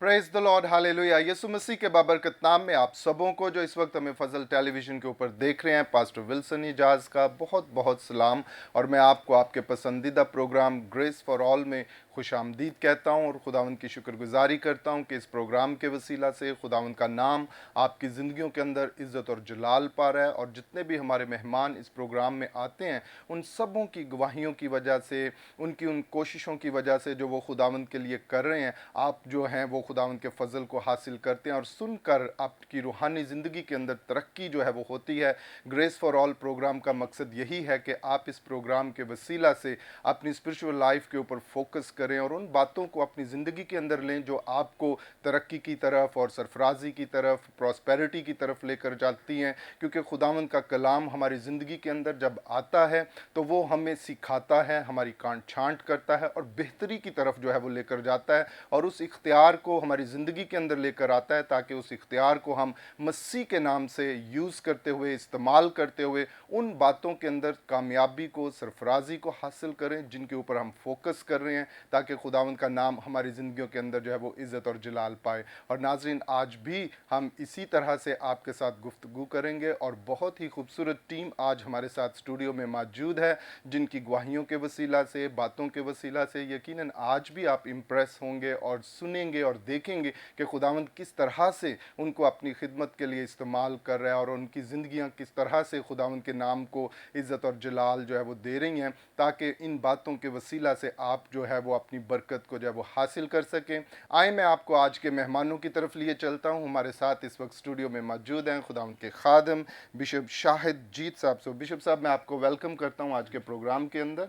Praise the lord, hallelujah. यीशु मसीह के बाबरकत नाम में आप सबों को जो इस वक्त हमें फजल टेलीविज़न के ऊपर देख रहे हैं, पास्टर विल्सन इजाज का बहुत बहुत सलाम। और मैं आपको आपके पसंदीदा प्रोग्राम ग्रेस फॉर ऑल में खुश आमदीद कहता हूँ और खुदावंद की शुक्रगुजारी करता हूँ कि इस प्रोग्राम के वसीला से खुदावंद का नाम आपकी ज़िंदगियों के अंदर इज़्ज़त और जलाल पा रहा है। और जितने भी हमारे मेहमान इस प्रोग्राम में आते हैं, उन सबों की गवाहियों की वजह से, उनकी उन कोशिशों की वजह से जो वो खुदावंद के लिए कर रहे हैं, आप जो हैं वो खुदावंद के फजल को हासिल करते हैं और सुनकर आपकी रूहानी ज़िंदगी के अंदर तरक्की जो है वो होती है। ग्रेस फॉर ऑल प्रोग्राम का मकसद यही है कि आप इस प्रोग्राम के वसीला से अपनी स्पिरिचुअल लाइफ के ऊपर फोकस करें और उन बातों को अपनी ज़िंदगी के अंदर लें जो आपको तरक्की की तरफ और सरफराजी की तरफ, प्रॉस्पेरिटी की तरफ लेकर जाती हैं। क्योंकि खुदावंद का कलाम हमारी ज़िंदगी के अंदर जब आता है तो वो हमें सिखाता है, हमारी कांट छांट करता है और बेहतरी की तरफ जो है वो लेकर जाता है और उस इख्तियार को हमारी ज़िंदगी के अंदर लेकर आता है, ताकि उस इख्तियार को हम मसीह के नाम से यूज़ करते हुए, इस्तेमाल करते हुए उन बातों के अंदर कामयाबी को, सरफराजी को हासिल करें जिनके ऊपर हम फोकस कर रहे हैं, ताकि खुदावंद का नाम हमारी ज़िंदगियों के अंदर जो है वो इज़्ज़त और जलाल पाए। और नाज़रीन, आज भी हम इसी तरह से आपके साथ गुफ्तगू करेंगे और बहुत ही खूबसूरत टीम आज हमारे साथ स्टूडियो में मौजूद है, जिनकी गवाहियों के वसीला से, बातों के वसीला से यकीनन आज भी आप इम्प्रेस होंगे और सुनेंगे और देखेंगे कि खुदावंद किस तरह से उनको अपनी खिदमत के लिए इस्तेमाल कर रहा है और उनकी ज़िंदगियाँ किस तरह से खुदावंद के नाम को इज़्ज़त और जलाल जो है वो दे रही हैं, ताकि इन बातों के वसीला से आप जो है वो अपनी बरकत को जो है वो हासिल कर सकें। आए मैं आपको आज के मेहमानों की तरफ लिए चलता हूँ। हमारे साथ इस वक्त स्टूडियो में मौजूद हैं खुदावंद के खादम बिशप शाहिद जीत साहब। सो बिशप साहब, मैं आपको वेलकम करता हूँ आज के प्रोग्राम के अंदर।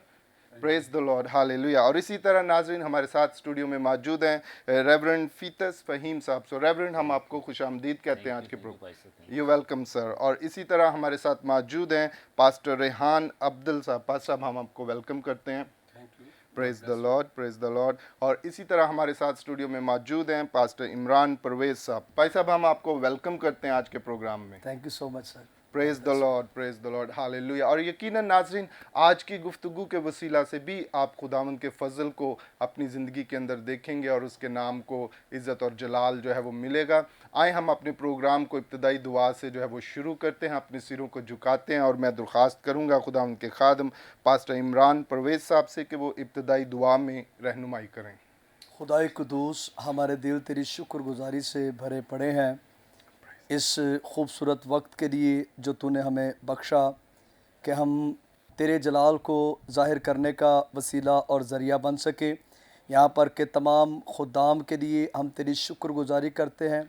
Praise the lord, hallelujah. और इसी तरह नाजरीन हमारे साथ स्टूडियो में मौजूद हैं रेवरेंड फीतस फ़हीम साहब। सो रेवरेंड, हम आपको खुश आमदीद कहते हैं आज के प्रोग्राम। You welcome sir. और इसी तरह हमारे साथ मौजूद हैं पास्टर रेहान अब्दुल साहब। पास्टर साहब, हम आपको वेलकम करते हैं। Praise the Lord, praise the Lord. और इसी तरह हमारे साथ स्टूडियो में मौजूद हैं पास्टर इमरान परवेज साहब। भाई साहब, हम आपको वेलकम करते हैं आज के प्रोग्राम में। Thank you so much sir. Praise the Lord, praise the lord, hallelujah. और यकीनन नाजरीन, आज की गुफ्तगू के वसीला से भी आप खुदावंद के फजल को अपनी ज़िंदगी के अंदर देखेंगे और उसके नाम को इज़्ज़त और जलाल जो है वो मिलेगा। आए हम अपने प्रोग्राम को इब्तदाई दुआ से जो है वो शुरू करते हैं, अपने सिरों को झुकाते हैं और मैं दरख्वास्त करूँगा खुदावंद के खादम पास्टर इमरान परवेज साहब से कि वो इब्तदाई दुआ में रहनुमाई करें। खुदाई कुदूस, हमारे दिल तेरी शुक्रगुजारी से भरे पड़े हैं इस खूबसूरत वक्त के लिए जो तूने हमें बख्शा कि हम तेरे जलाल को ज़ाहिर करने का वसीला और ज़रिया बन सके। यहाँ पर के तमाम खुदाम के लिए हम तेरी शुक्रगुजारी करते हैं,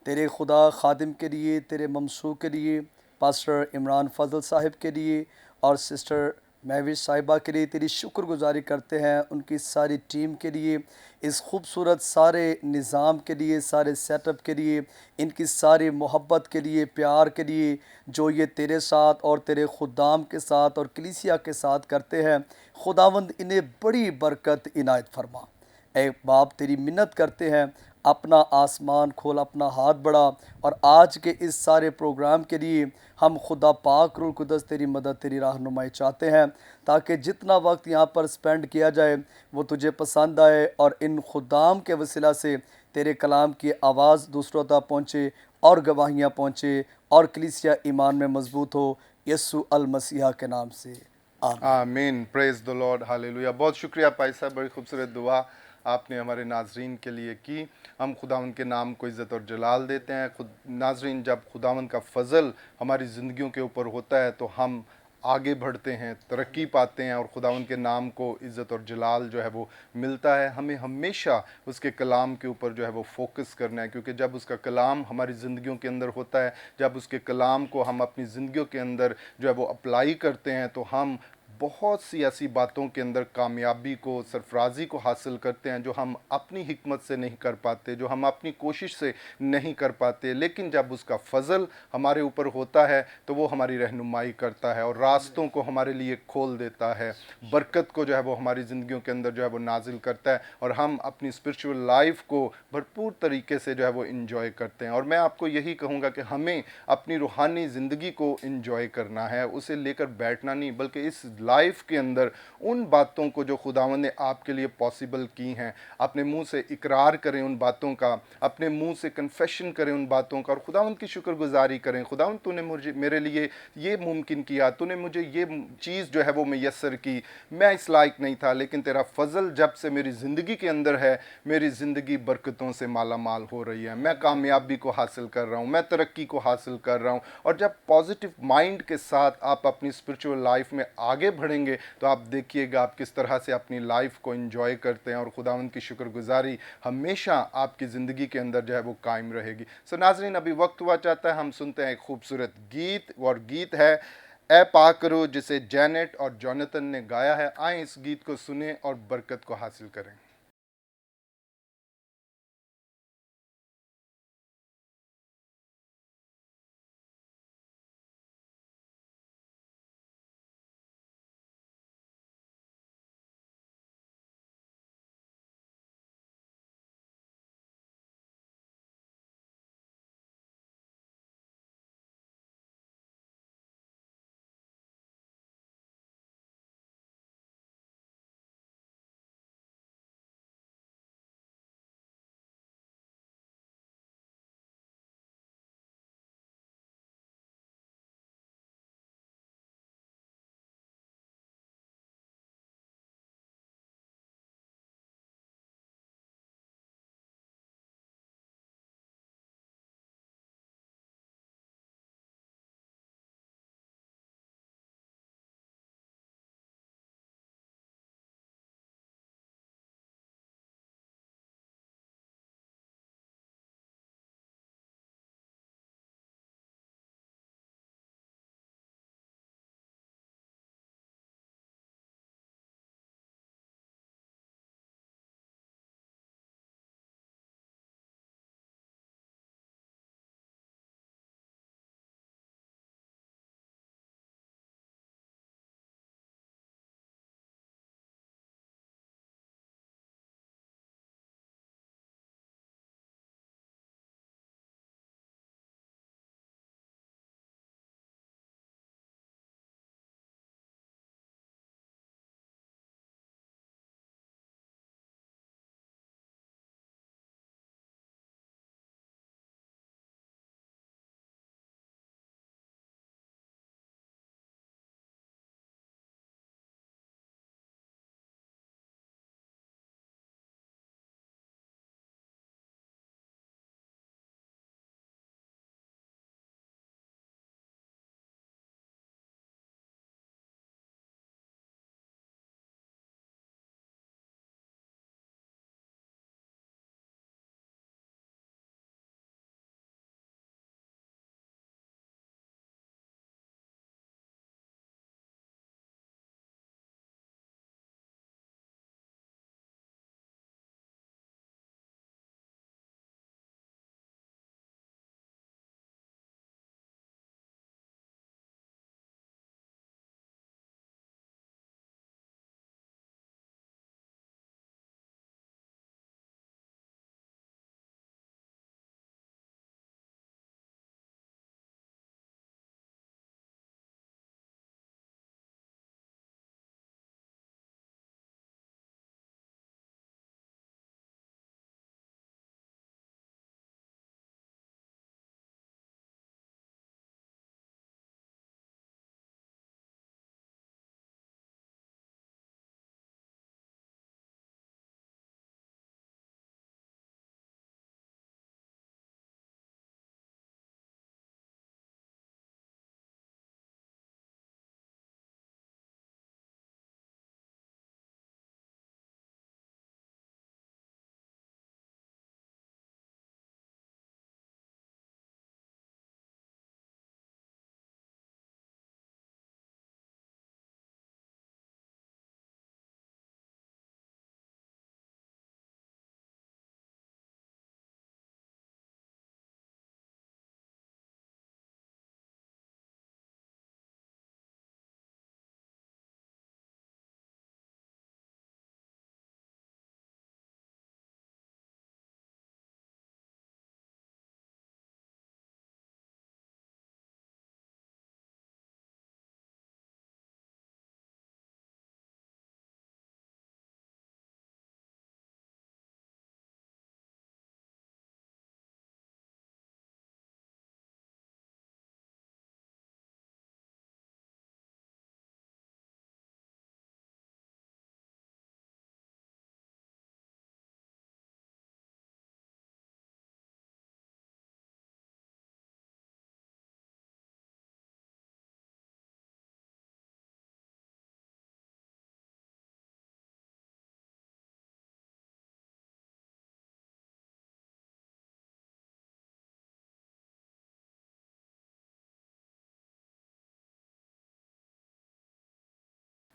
तेरे खुदा खादिम के लिए, तेरे ममसू के लिए, पास्टर इमरान फजल साहिब के लिए और सिस्टर महविश साहिबा के लिए तेरी शुक्रगुजारी करते हैं, उनकी सारी टीम के लिए, इस खूबसूरत सारे निज़ाम के लिए, सारे सेटअप के लिए, इनकी सारी मोहब्बत के लिए, प्यार के लिए जो ये तेरे साथ और तेरे खुदाम के साथ और कलीसिया के साथ करते हैं। खुदावंद इन्हें बड़ी बरकत इनायत फरमा। ए बाप, तेरी मिन्नत करते हैं, अपना आसमान खोल, अपना हाथ बढ़ा और आज के इस सारे प्रोग्राम के लिए हम खुदा पाक रूह कुदस तेरी मदद, तेरी रहनुमाई चाहते हैं, ताकि जितना वक्त यहाँ पर स्पेंड किया जाए वो तुझे पसंद आए और इन खुदाम के वसीला से तेरे कलाम की आवाज़ दूसरों तक पहुँचे और गवाहियाँ पहुँचे और कलीसिया ईमान में मजबूत हो। यस्सु अल मसीहा के नाम से आमीन। आमीन। Praise the lord, hallelujah. बहुत शुक्रिया भाई साहब, बड़ी खूबसूरत दुआ आपने हमारे नाजरीन के लिए की। हम खुदावंद के नाम को इज़्ज़त और जलाल देते हैं। खुद नाजरीन, जब खुदावंद का फ़ज़ल हमारी ज़िंदगियों के ऊपर होता है तो हम आगे बढ़ते हैं, तरक्की पाते हैं और खुदावंद के नाम को इज़्ज़त और जलाल जो है वो मिलता है। हमें हमेशा उसके कलाम के ऊपर जो है वो फोकस करना है, क्योंकि जब उसका कलाम हमारी ज़िंदगियों के अंदर होता है, जब उसके कलाम को हम अपनी ज़िंदगियों के अंदर जो है वो अप्लाई करते हैं, तो हम बहुत सी ऐसी बातों के अंदर कामयाबी को, सरफराजी को हासिल करते हैं जो हम अपनी हिकमत से नहीं कर पाते, जो हम अपनी कोशिश से नहीं कर पाते। लेकिन जब उसका फ़ज़ल हमारे ऊपर होता है तो वो हमारी रहनुमाई करता है और रास्तों को हमारे लिए खोल देता है, बरकत को जो है वो हमारी ज़िंदगियों के अंदर जो है वो नाजिल करता है और हम अपनी स्पिरिचुअल लाइफ को भरपूर तरीके से जो है वो इंजॉय करते हैं। और मैं आपको यही कहूँगा कि हमें अपनी रूहानी ज़िंदगी को इंजॉय करना है, उसे लेकर बैठना नहीं, बल्कि इस लाइफ के अंदर उन बातों को जो खुदावंद ने आपके लिए पॉसिबल की हैं, अपने मुंह से इकरार करें उन बातों का, अपने मुंह से कन्फेशन करें उन बातों का और खुदावंद की शुक्रगुजारी करें। खुदावंद तूने मुझे मेरे लिए ये मुमकिन किया, तूने मुझे ये चीज़ जो है वो मैसर की, मैं इस लायक नहीं था, लेकिन तेरा फजल जब से मेरी ज़िंदगी के अंदर है, मेरी ज़िंदगी बरकतों से माला माल हो रही है, मैं कामयाबी को हासिल कर रहा हूँ, मैं तरक्की को हासिल कर रहा हूँ। और जब पॉजिटिव माइंड के साथ आप अपनी स्पिरिचुअल लाइफ में आगे बढ़ेंगे तो आप देखिएगा आप किस तरह से अपनी लाइफ को एंजॉय करते हैं और खुदावंद की शुक्रगुजारी हमेशा आपकी ज़िंदगी के अंदर जो है वो कायम रहेगी। सो नाज़रीन, अभी वक्त हुआ चाहता है हम सुनते हैं एक खूबसूरत गीत, और गीत है ए पा करो, जिसे जैनेट और जॉनथन ने गाया है। आए इस गीत को सुने और बरकत को हासिल करें।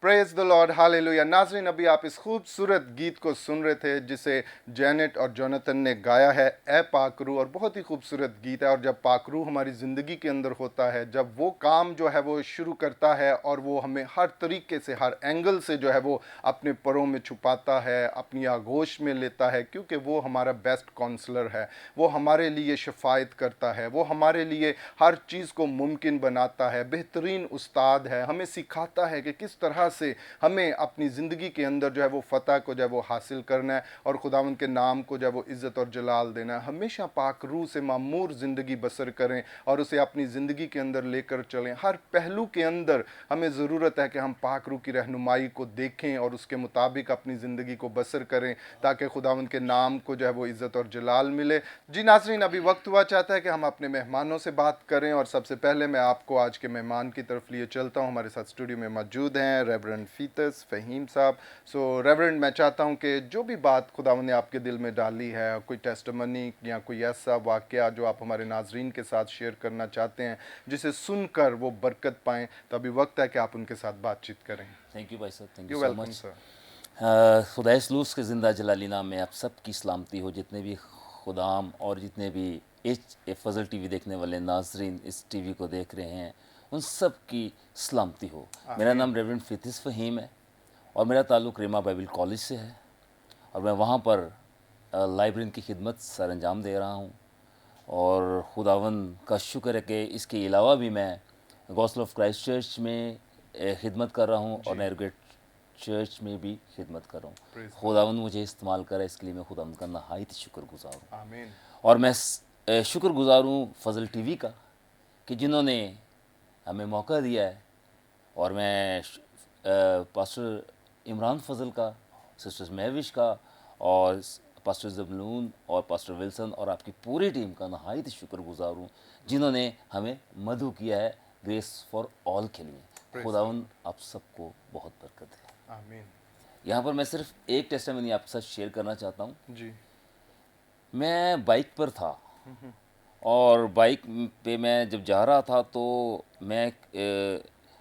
Praise the lord, hallelujah. नाज़रीन, अभी आप इस खूबसूरत गीत को सुन रहे थे जिसे जेनेट और जोनाथन ने गाया है, ए पाकरू, और बहुत ही खूबसूरत गीत है। और जब पाकरू हमारी ज़िंदगी के अंदर होता है, जब वो काम जो है वो शुरू करता है और वो हमें हर तरीके से, हर एंगल से जो है वो अपने परों में छुपाता है, अपनी आगोश में लेता है, क्योंकि वो हमारा बेस्ट काउंसलर है, वो हमारे लिए शफायत करता है, वो हमारे लिए हर चीज़ को मुमकिन बनाता है, बेहतरीन उस्ताद है, हमें सिखाता है कि किस तरह से हमें अपनी ज़िंदगी के अंदर जो है वो फ़तह को जो है वो हासिल करना है और खुदावंद के नाम को जो है वो इज़्ज़त और जलाल देना है। हमेशा पाक रूह से मामूर ज़िंदगी बसर करें और उसे अपनी ज़िंदगी के अंदर लेकर चलें। हर पहलू के अंदर हमें ज़रूरत है कि हम पाक रूह की रहनुमाई को देखें और उसके मुताबिक अपनी ज़िंदगी को बसर करें, ताकि खुदावंद के नाम को जो है वो इज़्ज़त और जलाल मिले। जी नाज़रीन, अभी वक्त हुआ चाहता है कि हम अपने मेहमानों से बात करें, और सबसे पहले मैं आपको आज के मेहमान की तरफ लिए चलता हूं। हमारे साथ स्टूडियो में मौजूद हैं रेवरेंड फीतस फ़हीम साहब। सो रेवरेंड, मैं चाहता हूं कि जो भी बात खुदावंद ने आपके दिल में डाली है, कोई टेस्टिमनी या कोई ऐसा वाक़या जो आप हमारे नाज़रीन के साथ शेयर करना चाहते हैं, जिसे सुनकर वो बरकत पाएँ, तो अभी वक्त है कि आप उनके साथ बातचीत करें। थैंक यू भाई साहब, thank you you so welcome much. Sir. खुदा सलूस के ज़िंदा जलाली नाम में आप सब की सलामती हो, जितने भी खुदाम और जितने भी फजल टीवी देखने वाले नाजरीन इस टीवी को देख रहे हैं, उन सब की सलामती हो। मेरा नाम रेवरेंड फितिस फ़हीम है और मेरा ताल्लुक़ रेमा बाइबल कॉलेज से है और मैं वहाँ पर लाइब्रेरियन की खिदमत सर अंजाम दे रहा हूँ। और खुदावन का शुक्र है कि इसके अलावा भी मैं गॉस्पेल ऑफ क्राइस्ट चर्च में खिदमत कर रहा हूँ और नेरगेट चर्च में भी खिदमत कर रहा हूँ। खुदावन मुझे इस्तेमाल करा, इसके लिए मैं खुदावन का नहायत शुक्रगुज़ार हूँ। आमीन। और मैं शुक्रगुज़ार हूँ फजल टीवी का कि जिन्होंने हमें मौका दिया है। और मैं पास्टर इमरान फजल का, सिस्टर महविश का और पास्टर ज़बलून और पास्टर विल्सन और आपकी पूरी टीम का नहायत शुक्रगुज़ार हूँ, जिन्होंने हमें मदऊ किया है ग्रेस फॉर ऑल के लिए। खुदावन आप सबको बहुत बरकत है। आमीन। यहाँ पर मैं सिर्फ एक टेस्टिमनी आपके साथ शेयर करना चाहता हूँ। जी। मैं बाइक पर था और बाइक पे मैं जब जा रहा था तो मैं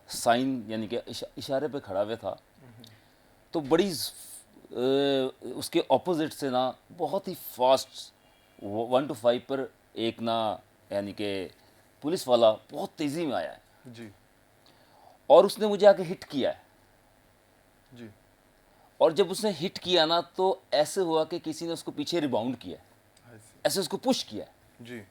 साइन यानी कि इशारे पे खड़ा हुआ था, तो बड़ी उसके ऑपोजिट से ना बहुत ही फास्ट 1 to 5 पर एक ना यानी कि पुलिस वाला बहुत तेज़ी में आया है जी। और उसने मुझे आके हिट किया है। जी। और जब उसने हिट किया ना तो ऐसे हुआ कि किसी ने उसको पीछे रिबाउंड किया, ऐसे उसको पुश किया। जी।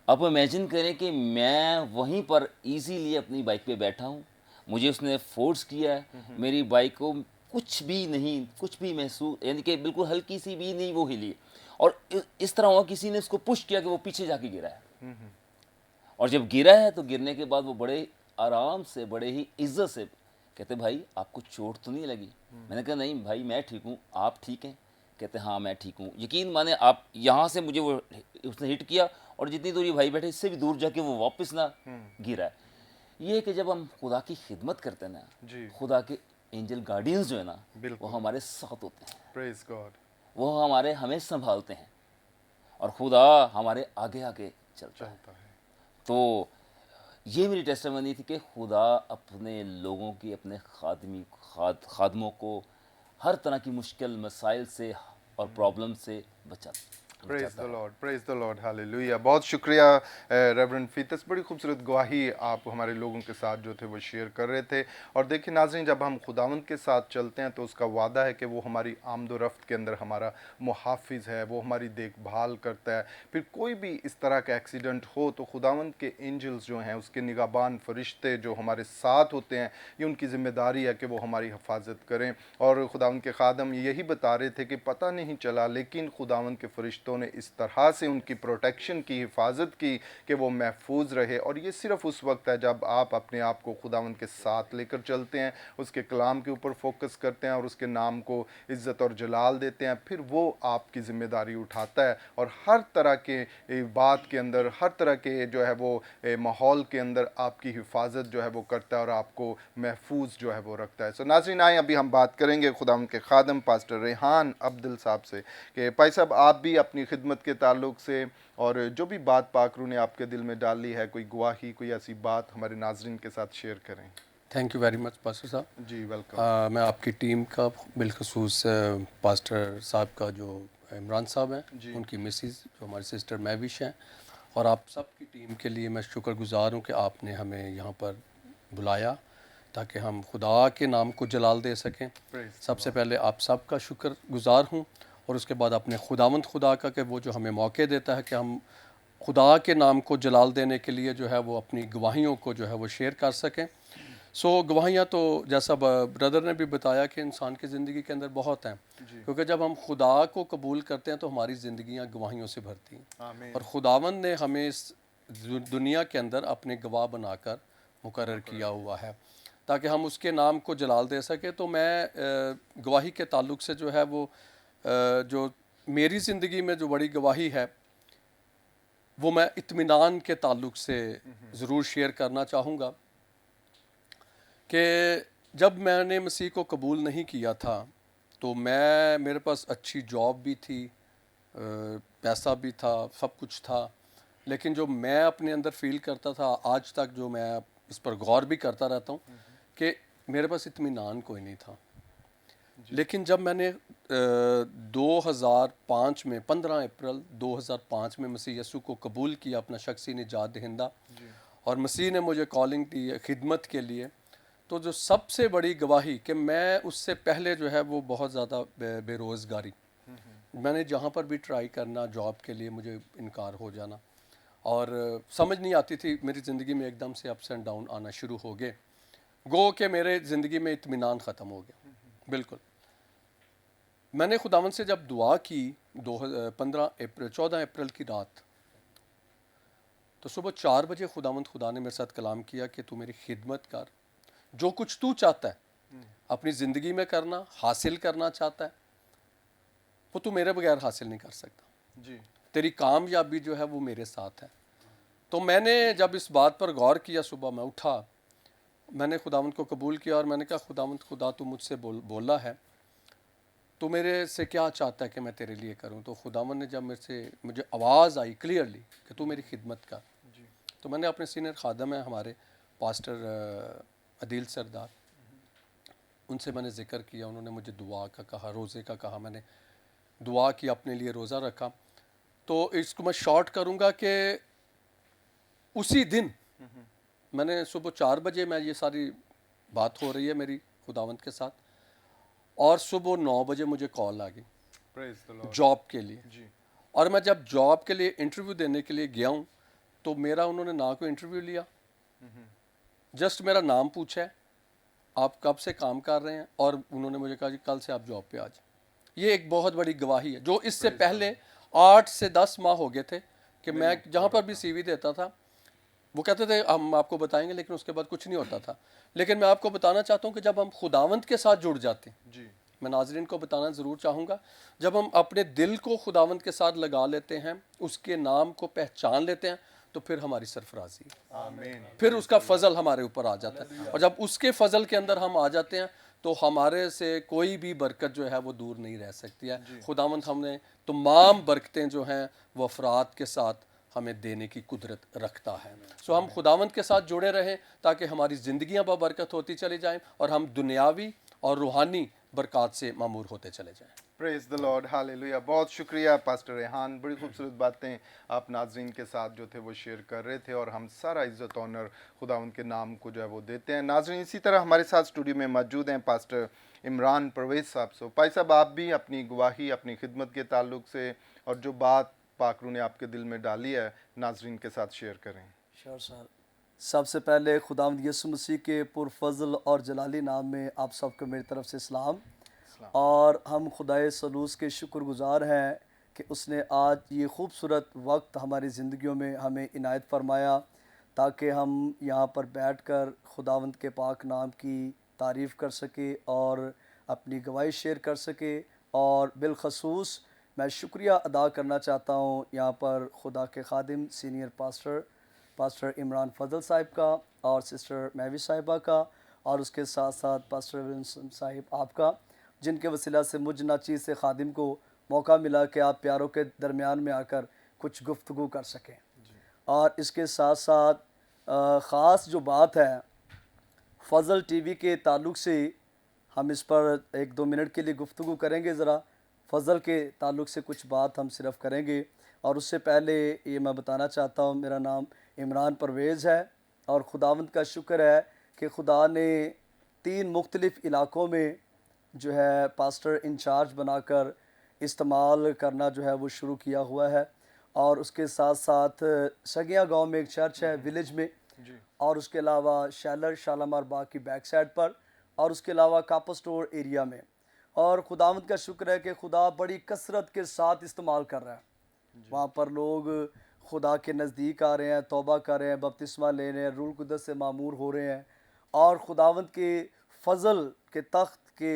अब इमेजिन करें कि मैं वहीं पर इजीली अपनी बाइक पे बैठा हूँ, मुझे उसने फोर्स किया है, मेरी बाइक को कुछ भी महसूस यानी कि बिल्कुल हल्की सी भी नहीं वो हिली, और इस तरह हुआ किसी ने उसको पुश किया कि वो पीछे जाके गिरा है। और जब गिरा है तो गिरने के बाद वो बड़े आराम से, बड़े ही इज्जत से कहते भाई आपको चोट तो नहीं लगी? मैंने कहा नहीं भाई मैं ठीक हूँ, आप ठीक हैं? कहते हाँ मैं ठीक हूँ। यकीन माने आप यहाँ से मुझे वो उसने हिट किया और जितनी दूर ये भाई बैठे इससे भी दूर जाके वो वापस ना गिरा है। ये कि जब हम खुदा की खिदमत करते हैं ना, खुदा के एंजल गार्डियंस जो है ना वो हमारे साथ होते हैं। Praise God. वो हमें संभालते हैं और खुदा हमारे आगे आगे चलता है। तो ये मेरी टेस्टिमनी थी कि खुदा अपने लोगों की, अपने खादमों को हर तरह की मुश्किल मसाइल से और प्रॉब्लम से बचाता praise the Lord, praise the lord, hallelujah. बहुत शुक्रिया रेवरेंड फीतस, बड़ी खूबसूरत गवाही आप हमारे लोगों के साथ जो थे वो शेयर कर रहे थे। और देखिए नाज़रीन, जब हम खुदावंद के साथ चलते हैं तो उसका वादा है कि वो हमारी आमद व रफ्त के अंदर हमारा मुहाफ़िज़ है, वो हमारी देखभाल करता है। फिर कोई भी इस तरह का एक्सीडेंट हो तो खुदावंद के एंजल्स जो हैं, उसके निगाहबान फरिश्ते जो हमारे साथ होते हैं, ये उनकी ज़िम्मेदारी है कि वो हमारी हिफाजत करें। और खुदावंद के खादम यही बता रहे थे कि पता नहीं चला, लेकिन खुदावंद के फरिश्तों ने इस तरह से उनकी प्रोटेक्शन की, हिफाजत की कि वो महफूज रहे। और ये सिर्फ उस वक्त है जब आप अपने आप को खुदावंद के साथ लेकर चलते हैं, उसके कलाम के ऊपर फोकस करते हैं और उसके नाम को इज़्ज़त और जलाल देते हैं, फिर वो आपकी ज़िम्मेदारी उठाता है और हर तरह के बात के अंदर, हर तरह के जो है वो माहौल के अंदर आपकी हिफाजत जो है वो करता है और आपको महफूज जो है वो रखता है। सो नाज़रीन, आए अभी हम बात करेंगे खुदावंद के खादम पास्टर रेहान अब्दुल साहब से कि भाई साहब आप भी अपनी खिदमत के ताल्लुक़ से और जो भी बात पाकरू ने आपके दिल में डाली है, कोई गवाही, कोई ऐसी बात हमारे नाज़रीन के साथ शेयर करें। Thank you very much pastor صاحب. جی ویلکم. میں آپ کی ٹیم کا بالخصوص پاسٹر صاحب کا جو عمران صاحب ہیں, ان کی مسز جو ہماری سسٹر میوش ہیں, اور آپ سب کی ٹیم کے لیے میں شکر گزار ہوں کہ آپ نے ہمیں یہاں پر بلایا تاکہ ہم خدا کے نام کو جلال دے سکیں. سب سے پہلے آپ سب کا شکر گزار ہوں, اور اس کے بعد اپنے خداوند خدا کا کہ وہ جو ہمیں موقع دیتا ہے کہ ہم خدا کے نام کو جلال دینے کے لیے جو ہے وہ اپنی گواہیوں کو جو ہے وہ شیئر کر سکیں. گواہیاں تو جیسا بردر نے بھی بتایا کہ انسان کی زندگی کے اندر بہت ہیں, کیونکہ جب ہم خدا کو قبول کرتے ہیں تو ہماری زندگیاں گواہیوں سے بھرتی ہیں, اور خداوند نے ہمیں اس دنیا کے اندر اپنے گواہ بنا کر مقرر کیا ہوا ہے تاکہ ہم اس کے نام کو جلال دے سکیں. تو میں گواہی کے تعلق سے جو ہے وہ جو میری زندگی میں جو بڑی گواہی ہے وہ میں اطمینان کے تعلق سے ضرور شیئر کرنا چاہوں گا کہ جب میں نے مسیح کو قبول نہیں کیا تھا تو میرے پاس اچھی جاب بھی تھی, پیسہ بھی تھا, سب کچھ تھا, لیکن جو میں اپنے اندر فیل کرتا تھا آج تک, جو میں اس پر غور بھی کرتا رہتا ہوں کہ میرے پاس اطمینان کوئی نہیں تھا. لیکن جب میں نے 2005 میں 15 اپریل 2005 میں مسیح یسوع کو قبول کیا اپنا شخصی نجات دہندہ, اور مسیح نے مجھے کالنگ دی خدمت کے لیے, تو جو سب سے بڑی گواہی کہ میں اس سے پہلے جو ہے وہ بہت زیادہ بے روزگاری, میں نے جہاں پر بھی ٹرائی کرنا جاب کے لیے مجھے انکار ہو جانا, اور سمجھ نہیں آتی تھی, میری زندگی میں ایک دم سے اپس اینڈ ڈاؤن آنا شروع ہو گئے, گو کہ میرے زندگی میں اطمینان ختم ہو گیا بالکل. میں نے خداوند سے جب دعا کی 14 اپریل کی رات, تو صبح 4 بجے خدا نے میرے ساتھ کلام کیا کہ تو میری خدمت کر, جو کچھ تو چاہتا ہے اپنی زندگی میں کرنا, حاصل کرنا چاہتا ہے, وہ تو میرے بغیر حاصل نہیں کر سکتا. جی تیری کامیابی جو ہے وہ میرے ساتھ ہے. تو میں نے جب اس بات پر غور کیا, صبح میں اٹھا, میں نے خداوند کو قبول کیا, اور میں نے کہا خداوند خدا تو مجھ سے بولا ہے, تو میرے سے کیا چاہتا ہے کہ میں تیرے لیے کروں. تو خداوند نے جب مجھے آواز آئی کلیئرلی کہ تو میری خدمت کر, تو میں نے اپنے سینئر خادم ہیں ہمارے پاسٹر عدیل سردار, ان سے میں نے ذکر کیا, انہوں نے مجھے دعا کا کہا, روزے کا کہا, میں نے دعا کی, اپنے لیے روزہ رکھا. تو اس کو میں شارٹ کروں گا کہ اسی دن میں نے صبح 4 بجے میں یہ ساری بات ہو رہی ہے میری خداوند کے ساتھ, اور صبح 9 بجے مجھے کال آ گئی جاب کے لیے. اور میں جب جاب کے لیے انٹرویو دینے کے لیے گیا ہوں تو میرا انہوں نے نہ کوئی انٹرویو لیا, جسٹ میرا نام پوچھا ہے, آپ کب سے کام کر رہے ہیں, اور انہوں نے مجھے کہا جی کل سے آپ جاب پہ آ جائیں. یہ ایک بہت بڑی گواہی ہے. جو اس سے پہلے 8 سے 10 ماہ ہو گئے تھے کہ میں جہاں پر بھی سی وی دیتا تھا وہ کہتے تھے ہم آپ کو بتائیں گے, لیکن اس کے بعد کچھ نہیں ہوتا تھا. لیکن میں آپ کو بتانا چاہتا ہوں کہ جب ہم خداوند کے ساتھ جڑ جاتے ہیں, میں ناظرین کو بتانا ضرور چاہوں گا, جب ہم اپنے دل کو خداوند کے ساتھ لگا لیتے ہیں, اس کے نام کو پہچان لیتے ہیں, تو پھر ہماری سرفرازی, پھر اس کا فضل ہمارے اوپر آ جاتا ہے. اور جب اس کے فضل کے اندر ہم آ جاتے ہیں تو ہمارے سے کوئی بھی برکت جو ہے وہ دور نہیں رہ سکتی ہے. خداوند ہم نے تمام برکتیں جو ہیں وہ افراد کے ساتھ ہمیں دینے کی قدرت رکھتا ہے. ہم خداوند کے ساتھ جڑے رہیں تاکہ ہماری زندگیاں بابرکت ہوتی چلی جائیں, اور ہم دنیاوی اور روحانی برکات سے معمور ہوتے چلے جائیں. پریز دی لارڈ, ہاللیلویا. بہت شکریہ پاسٹر ریحان, بڑی خوبصورت باتیں آپ ناظرین کے ساتھ جو تھے وہ شیئر کر رہے تھے, اور ہم سارا عزت آنر خداوند کے نام کو جو ہے وہ دیتے ہیں. ناظرین اسی طرح ہمارے ساتھ اسٹوڈیو میں موجود ہیں پاسٹر عمران پرویز صاحب. بھائی صاحب آپ بھی اپنی گواہی, اپنی خدمت کے تعلق سے, اور جو بات پاک روح نے آپ کے دل میں ڈالی ہے, ناظرین کے ساتھ شیئر کریں. شور صاحب, سب سے پہلے خداوند یسوع مسیح کے پرفضل اور جلالی نام میں آپ سب کو میری طرف سے سلام. اور ہم خدائے سلوس کے شکر گزار ہیں کہ اس نے آج یہ خوبصورت وقت ہماری زندگیوں میں ہمیں عنایت فرمایا تاکہ ہم یہاں پر بیٹھ کر خداوند کے پاک نام کی تعریف کر سکے اور اپنی گواہی شیئر کر سکے. اور بالخصوص میں شکریہ ادا کرنا چاہتا ہوں یہاں پر خدا کے خادم سینئر پاسٹر عمران فضل صاحب کا, اور سسٹر میوی صاحبہ کا, اور اس کے ساتھ ساتھ پاسٹر ولسن صاحب آپ کا, جن کے وسیلہ سے مجھ ناچیز سے خادم کو موقع ملا کہ آپ پیاروں کے درمیان میں آ کر کچھ گفتگو کر سکیں. اور اس کے ساتھ ساتھ خاص جو بات ہے, फज़ल टीवी के ताल्लुक़ से हम इस पर 1-2 मिनट के लिए गुफ्तगू करेंगे। ज़रा फ़ज़ल के ताल्लुक़ से कुछ बात हम सिर्फ़ करेंगे, और उससे पहले ये मैं बताना चाहता हूँ, मेरा नाम इमरान परवेज़ है, और खुदावंद का शुक्र है कि खुदा ने 3 मुख्तलिफ़ इलाक़ों में जो है पास्टर इंचार्ज बनाकर इस्तेमाल करना जो है वो शुरू किया हुआ है। और उसके साथ साथ सगिया गांव में एक चर्च है विलेज में, और उसके अलावा शैलर शालामार बाग की बैक साइड पर, और उसके अलावा कापा स्टोर एरिया में। और खुदावंद का शुक्र है कि खुदा बड़ी कसरत के साथ इस्तेमाल कर रहा है। वहाँ पर लोग खुदा के नज़दीक आ रहे हैं, तौबा कर रहे हैं, बपतिस्मा ले रहे हैं, रूह कुदस से मामूर हो रहे हैं, और खुदावंद के फ़ज़ल के तख्त के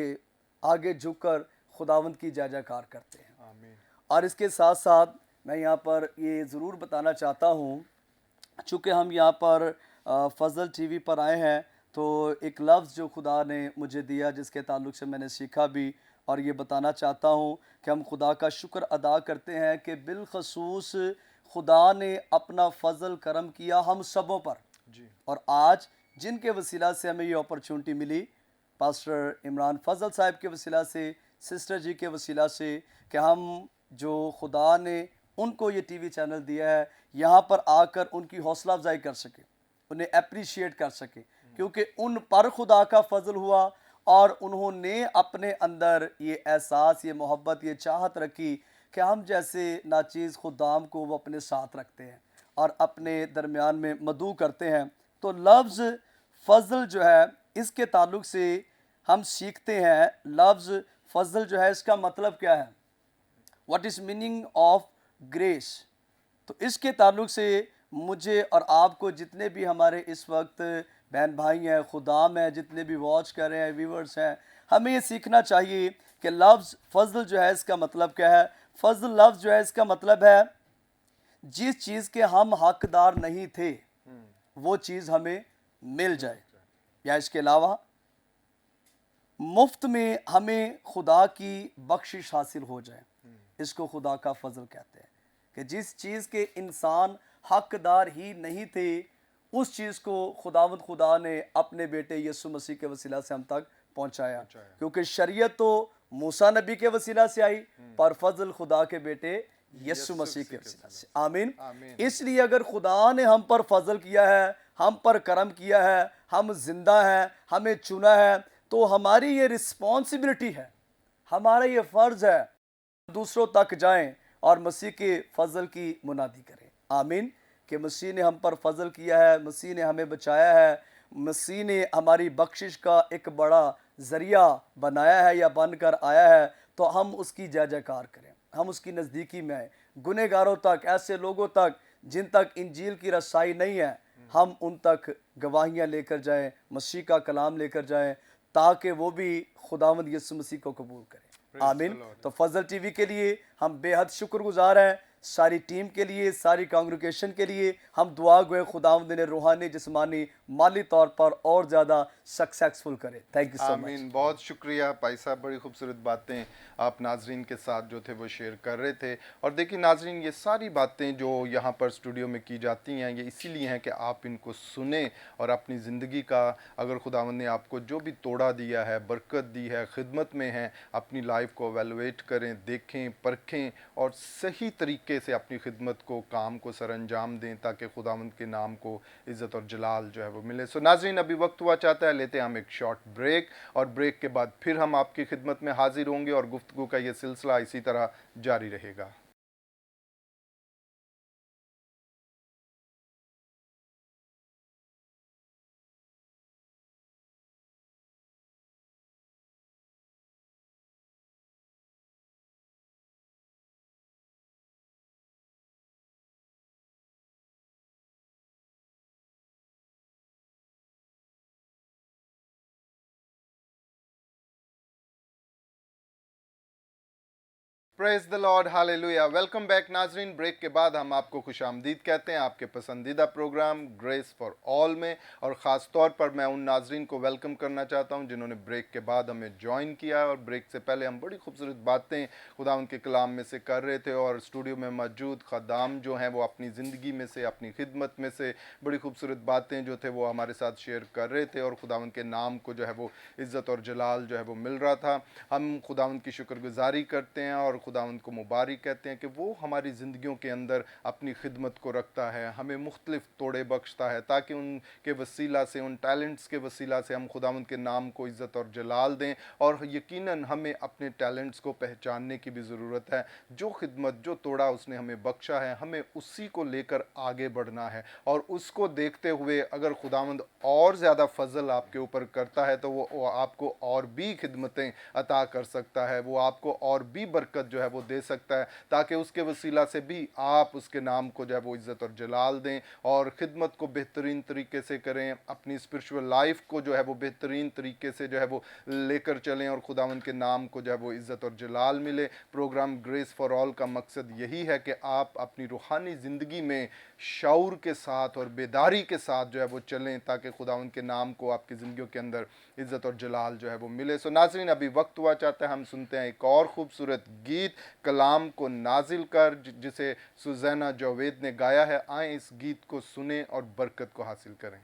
आगे झुककर खुदावंद की जय जयकार करते हैं। आमीन। और इसके साथ साथ मैं यहाँ पर ये ज़रूर बताना चाहता हूँ, चूँकि हम यहाँ पर फ़ज़ल टीवी पर आए हैं, तो एक लफ्ज़ जो खुदा ने मुझे दिया जिसके ताल्लुक़ से मैंने सीखा भी, और ये बताना चाहता हूँ कि हम खुदा का शुक्र अदा करते हैं कि बिलखसूस खुदा ने अपना फ़ज़ल करम किया हम सबों पर। और आज जिनके वसीला से हमें ये अपॉर्चुनिटी मिली, पास्टर इमरान फ़ज़ल साहब के वसीला से, सिस्टर जी के वसीला से, कि हम जो खुदा ने उनको ये टीवी चैनल दिया है, यहाँ पर आकर उनकी हौसला अफजाई कर सके, उन्हें अप्रिशिएट कर सके, क्योंकि उन पर खुदा का फ़ज़ल हुआ और उन्होंने अपने अंदर ये एहसास, ये मोहब्बत, ये चाहत रखी कि हम जैसे नाचीज़ खुदाम को वो अपने साथ रखते हैं और अपने दरमियान में मदऊ करते हैं। तो लफ्ज़ फ़ज़ल जो है इसके ताल्लुक़ से हम सीखते हैं, लफ्ज़ फ़ज़ल जो है इसका मतलब क्या है, what is meaning of grace. तो इसके ताल्लुक़ से मुझे और आपको, जितने भी हमारे इस वक्त बहन भाई हैं, खुदाम हैं, जितने भी वॉच कर रहे हैं, व्यूवर्स हैं, हमें ये सीखना चाहिए कि लफ्ज़ फ़ज़ल जो है इसका मतलब क्या है। फ़ज़ल लफ्ज़ जो है इसका मतलब है जिस चीज़ के हम हकदार नहीं थे वो चीज़ हमें मिल जाए, या इसके अलावा मुफ्त में हमें खुदा की बख्शिश हासिल हो जाए। इसको खुदा का फ़ज़ल कहते हैं कि जिस चीज़ के इंसान हकदार ही नहीं थे, उस चीज़ को खुदावंद खुदा ने अपने बेटे यीशु मसीह के वसीला से हम तक पहुंचाया। क्योंकि शरीयत तो मूसा नबी के वसीला से आई, पर फ़ज़ल खुदा के बेटे यीशु मसीह के वसीला से। आमीन। इसलिए अगर खुदा ने हम पर फ़ज़ल किया है, हम पर करम किया है, हम जिंदा हैं, हमें चुना है, तो हमारी ये रिस्पॉन्सिबिलिटी है, हमारा ये फ़र्ज़ है दूसरों तक जाएं और मसीह के फ़ज़ल की मुनादी करें। आमीन। कि मसीह ने हम पर फ़ज़ल किया है, मसीह ने हमें बचाया है, मसीह ने हमारी बख्शिश का एक बड़ा ज़रिया बनाया है या बनकर आया है, तो हम उसकी जय जयकार करें, हम उसकी नज़दीकी में आए, गुनहगारों तक, ऐसे लोगों तक जिन तक इंजील की रसाई नहीं है, हम उन तक गवाहियाँ लेकर जाएं, मसीह का कलाम लेकर जाएं, ताकि वो भी खुदावंद यीशु मसीह को कबूल करें। आमीन। तो फ़ज़ल टीवी के लिए हम बेहद शुक्रगुज़ार हैं, सारी टीम के लिए, सारी कांग्रेगेशन के लिए हम दुआ गए खुदावंद ने रूहानी, जिस्मानी, माली तौर पर और ज़्यादा सक्सेसफुल करे। Thank you so much. आमीन। बहुत शुक्रिया भाई साहब, बड़ी खूबसूरत बातें आप नाजरीन के साथ जो थे वो शेयर कर रहे थे। और देखिए नाजरीन, ये सारी बातें जो यहाँ पर स्टूडियो में की जाती हैं, ये इसीलिए हैं कि आप इनको सुने और अपनी ज़िंदगी का, अगर खुदावंद ने आपको जो भी तोड़ा दिया है, बरकत दी है, खिदमत में है, अपनी लाइफ को एवेलुएट करें, देखें, परखें और सही तरीके से अपनी खिदमत को, काम को सरअंजाम दें, ताकि खुदावंद के नाम को इज़्ज़त और जलाल जो है वो मिले। सो नाजरीन, अभी वक्त हुआ चाहता है, लेते हैं हम एक शॉर्ट ब्रेक, और ब्रेक के बाद फिर हम आपकी खिदमत में हाजिर होंगे और गुफ्तगू का ये सिलसिला इसी तरह जारी रहेगा। Praise the lord, hallelujah. Welcome back नाजरीन। ब्रेक के बाद हम आपको खुशामदीद कहते हैं आपके पसंदीदा प्रोग्राम ग्रेस फॉर ऑल में, और ख़ास तौर पर मैं उन नाजरीन को वेलकम करना चाहता हूं जिन्होंने ब्रेक के बाद हमें ज्वाइन किया। और ब्रेक से पहले हम बड़ी खूबसूरत बातें खुदा उनके कलाम में से कर रहे थे, और स्टूडियो में मौजूद खदाम जो हैं वो अपनी ज़िंदगी में से, अपनी खिदमत में से बड़ी खूबसूरत बातें जो थे वो हमारे साथ शेयर कर रहे थे, और खुदा उनके नाम को जो है वो इज़्ज़त और जलाल जो है वो मिल रहा था। हम खुदा उनकी शुक्रगुजारी करते हैं और खुदा उनको मुबारक कहते हैं कि वो हमारी ज़िंदगियों के अंदर अपनी खिदमत को रखता है, हमें मुख्तलिफ तोड़े बख्शता है, ताकि उनके वसीला से, उन टैलेंट्स के वसीला से हम खुदा उनके नाम को इज़्ज़त और जलाल दें। और यकीनन हमें अपने टैलेंट्स को पहचानने की भी ज़रूरत है। जो खिदमत, जो तोड़ा उसने हमें बख्शा है, हमें उसी को लेकर आगे बढ़ना है, और उसको देखते हुए अगर खुदावंद और ज़्यादा फजल आपके ऊपर करता है तो वो आपको और भी खिदमतें अता कर सकता है, वो आपको और भी बरकत जो है वो दे सकता है, ताकि उसके वसीला से भी आप उसके नाम को जो है वो इज़्ज़त और जलाल दें और ख़िदमत को बेहतरीन तरीके से करें, अपनी स्पिरिचुअल लाइफ को जो है वो बेहतरीन तरीके से जो है वो लेकर चलें, और खुदावंद के नाम को जो है वो इज़्ज़त और जलाल मिले। प्रोग्राम ग्रेस फॉर ऑल का मकसद यही है कि आप अपनी रूहानी ज़िंदगी में शऊर के साथ और बेदारी के साथ जो है वो चलें, ताकि खुदावंद के नाम को आपकी ज़िंदगियों के अंदर इज़्ज़त और जलाल जो है वो मिले। सो नाज़रीन, अभी वक्त हुआ चाहता है हम सुनते हैं एक और ख़ूबसूरत गीत, कलाम को नाजिल कर, जिसे सुज़ैना जावेद ने गाया है। आएँ इस गीत को सुने और बरकत को हासिल करें।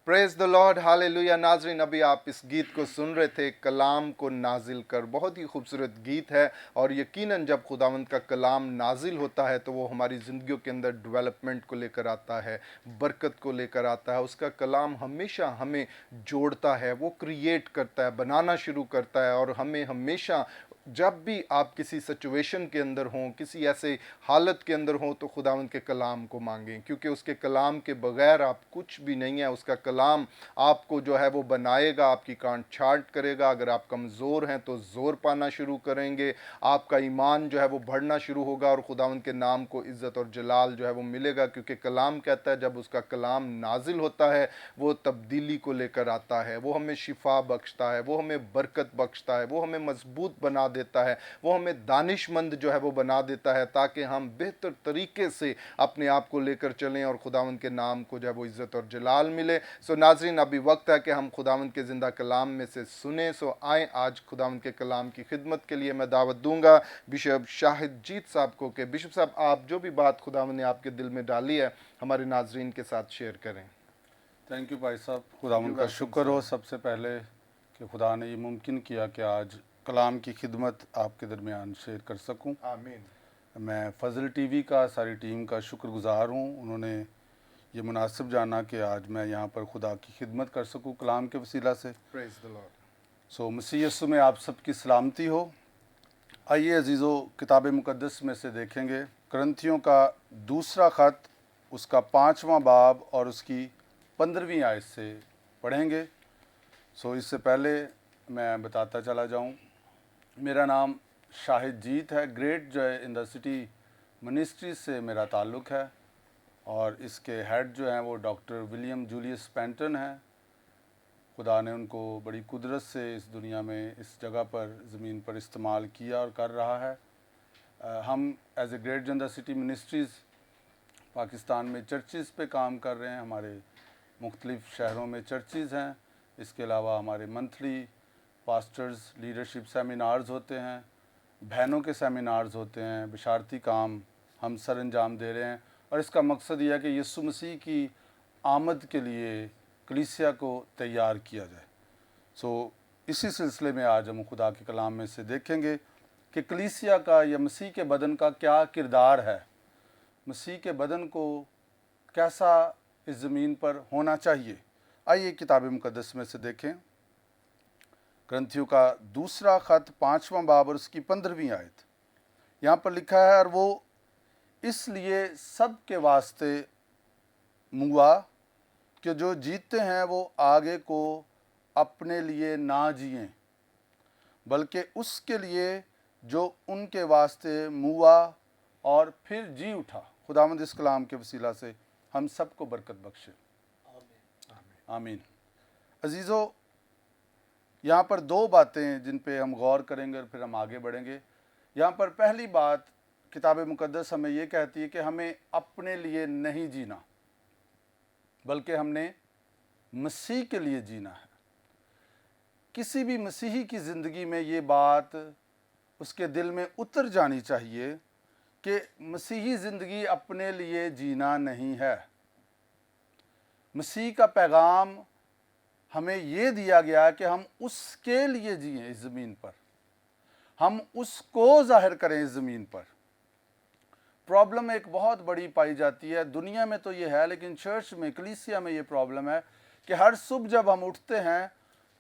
Praise the lord, hallelujah. नाजरीन, अभी आप इस गीत को सुन रहे थे, कलाम को नाजिल कर। बहुत ही खूबसूरत गीत है, और यकीनन जब खुदावंद का कलाम नाजिल होता है तो वो हमारी ज़िंदगियों के अंदर डेवलपमेंट को लेकर आता है, बरकत को लेकर आता है। उसका कलाम हमेशा हमें जोड़ता है, वो क्रिएट करता है, बनाना शुरू करता है, और हमें हमेशा जब भी आप किसी सिचुएशन के अंदर हों, किसी ऐसे हालत के अंदर हों, तो खुदावंद के कलाम को मांगें, क्योंकि उसके कलाम के बगैर आप कुछ भी नहीं है। उसका कलाम आपको जो है वो बनाएगा, आपकी कांट छांट करेगा। अगर आप कमज़ोर हैं तो ज़ोर पाना शुरू करेंगे, आपका ईमान जो है वो बढ़ना शुरू होगा, और खुदावंद के नाम को इज़्ज़त और जलाल जो है वो मिलेगा। क्योंकि कलाम कहता है जब उसका कलाम नाजिल होता है वो तब्दीली को लेकर आता है, वो हमें शिफा बख्शता है, वो हमें बरकत बख्शता है, वो हमें मजबूत बना देता है, वो हमें दानिशमंद जो है वो बना देता है, ताकि हम बेहतर तरीके से अपने आप को लेकर चलें और खुदावंद के नाम को जो है वो इज़्ज़त और जलाल मिले। सो नाजरीन, अभी वक्त है कि हम खुदावंद के ज़िंदा कलाम में से सुने। सो आए आज खुदावंद के कलाम की खिदमत के लिए मैं दावत दूंगा बिशप शाहिद जीत साहब को कि बिशप साहब, आप जो भी बात खुदावंद ने आपके दिल में डाली है हमारे नाजरीन के साथ शेयर करें। थैंक यू भाई साहब, खुदावंद का शुक्र हो सबसे पहले कि खुदा ने ये मुमकिन किया कि आज कलाम की खिदमत आपके दरमियान शेयर कर सकूं। आमीन। मैं फजल टीवी का सारी टीम का शुक्रगुजार हूं, उन्होंने ये मुनासिब जाना कि आज मैं यहाँ पर खुदा की खिदमत कर सकूं कलाम के वसीला से। Praise the lord. सो मसीह यीशु में आप सबकी सलामती हो। आइए अजीज़ों, किताब मुक़द्दस में से देखेंगे करंथियों का दूसरा ख़त, उसका 5वां बाब और उसकी 15वीं आयत से पढ़ेंगे। सो इससे पहले मैं बताता चला जाऊं, मेरा नाम शाहिद जीत है। Great joy in the city ministries से मेरा ताल्लुक़ है, और इसके हेड जो हैं वो डॉक्टर विलियम जूलियस पेंटन हैं। खुदा ने उनको बड़ी कुदरत से इस दुनिया में, इस जगह पर, ज़मीन पर इस्तेमाल किया और कर रहा है। हम as a great joy in the city ministries Pakistan में चर्चिज़ पे काम कर रहे हैं। हमारे मुख्तलिफ़ शहरों में चर्चिज़ हैं। इसके अलावा हमारे मंथली पास्टर्स लीडरशिप सेमिनार्स होते हैं, बहनों के सेमिनार्स होते हैं, बिशारती काम हम सर अंजाम दे रहे हैं। और इसका मकसद यह है कि यीशु मसीह की आमद के लिए कलीसिया को तैयार किया जाए। सो इसी सिलसिले में आज हम खुदा के कलाम में से देखेंगे कि कलीसिया का या मसीह के बदन का क्या किरदार है, मसीह के बदन को कैसा इस ज़मीन पर होना चाहिए। आइए किताब मुक़द्दस में से देखें करंथियों का दूसरा ख़त 5वां बाब और उसकी 15वीं आयत। यहाँ पर लिखा है, और वो इसलिए सब के वास्ते मुआ कि जो जीते हैं वो आगे को अपने लिए ना जिएं, बल्कि उसके लिए जो उनके वास्ते मुआ और फिर जी उठा। खुदावंद इस कलाम के वसीला से हम सबको बरकत बख्शे, आमीन। अजीज़ों, यहाँ पर दो बातें जिन पे हम गौर करेंगे और फिर हम आगे बढ़ेंगे। यहाँ पर पहली बात, किताब मुक़द्दस हमें ये कहती है कि हमें अपने लिए नहीं जीना, बल्कि हमने मसीह के लिए जीना है। किसी भी मसीही की ज़िंदगी में ये बात उसके दिल में उतर जानी चाहिए कि मसीही ज़िंदगी अपने लिए जीना नहीं है। मसीह का पैगाम हमें ये दिया गया कि हम उसके लिए जिएं इस ज़मीन पर, हम उसको ज़ाहिर करें इस ज़मीन पर। प्रॉब्लम एक बहुत बड़ी पाई जाती है दुनिया में, तो ये है, लेकिन चर्च में, कलीसिया में ये प्रॉब्लम है कि हर सुबह जब हम उठते हैं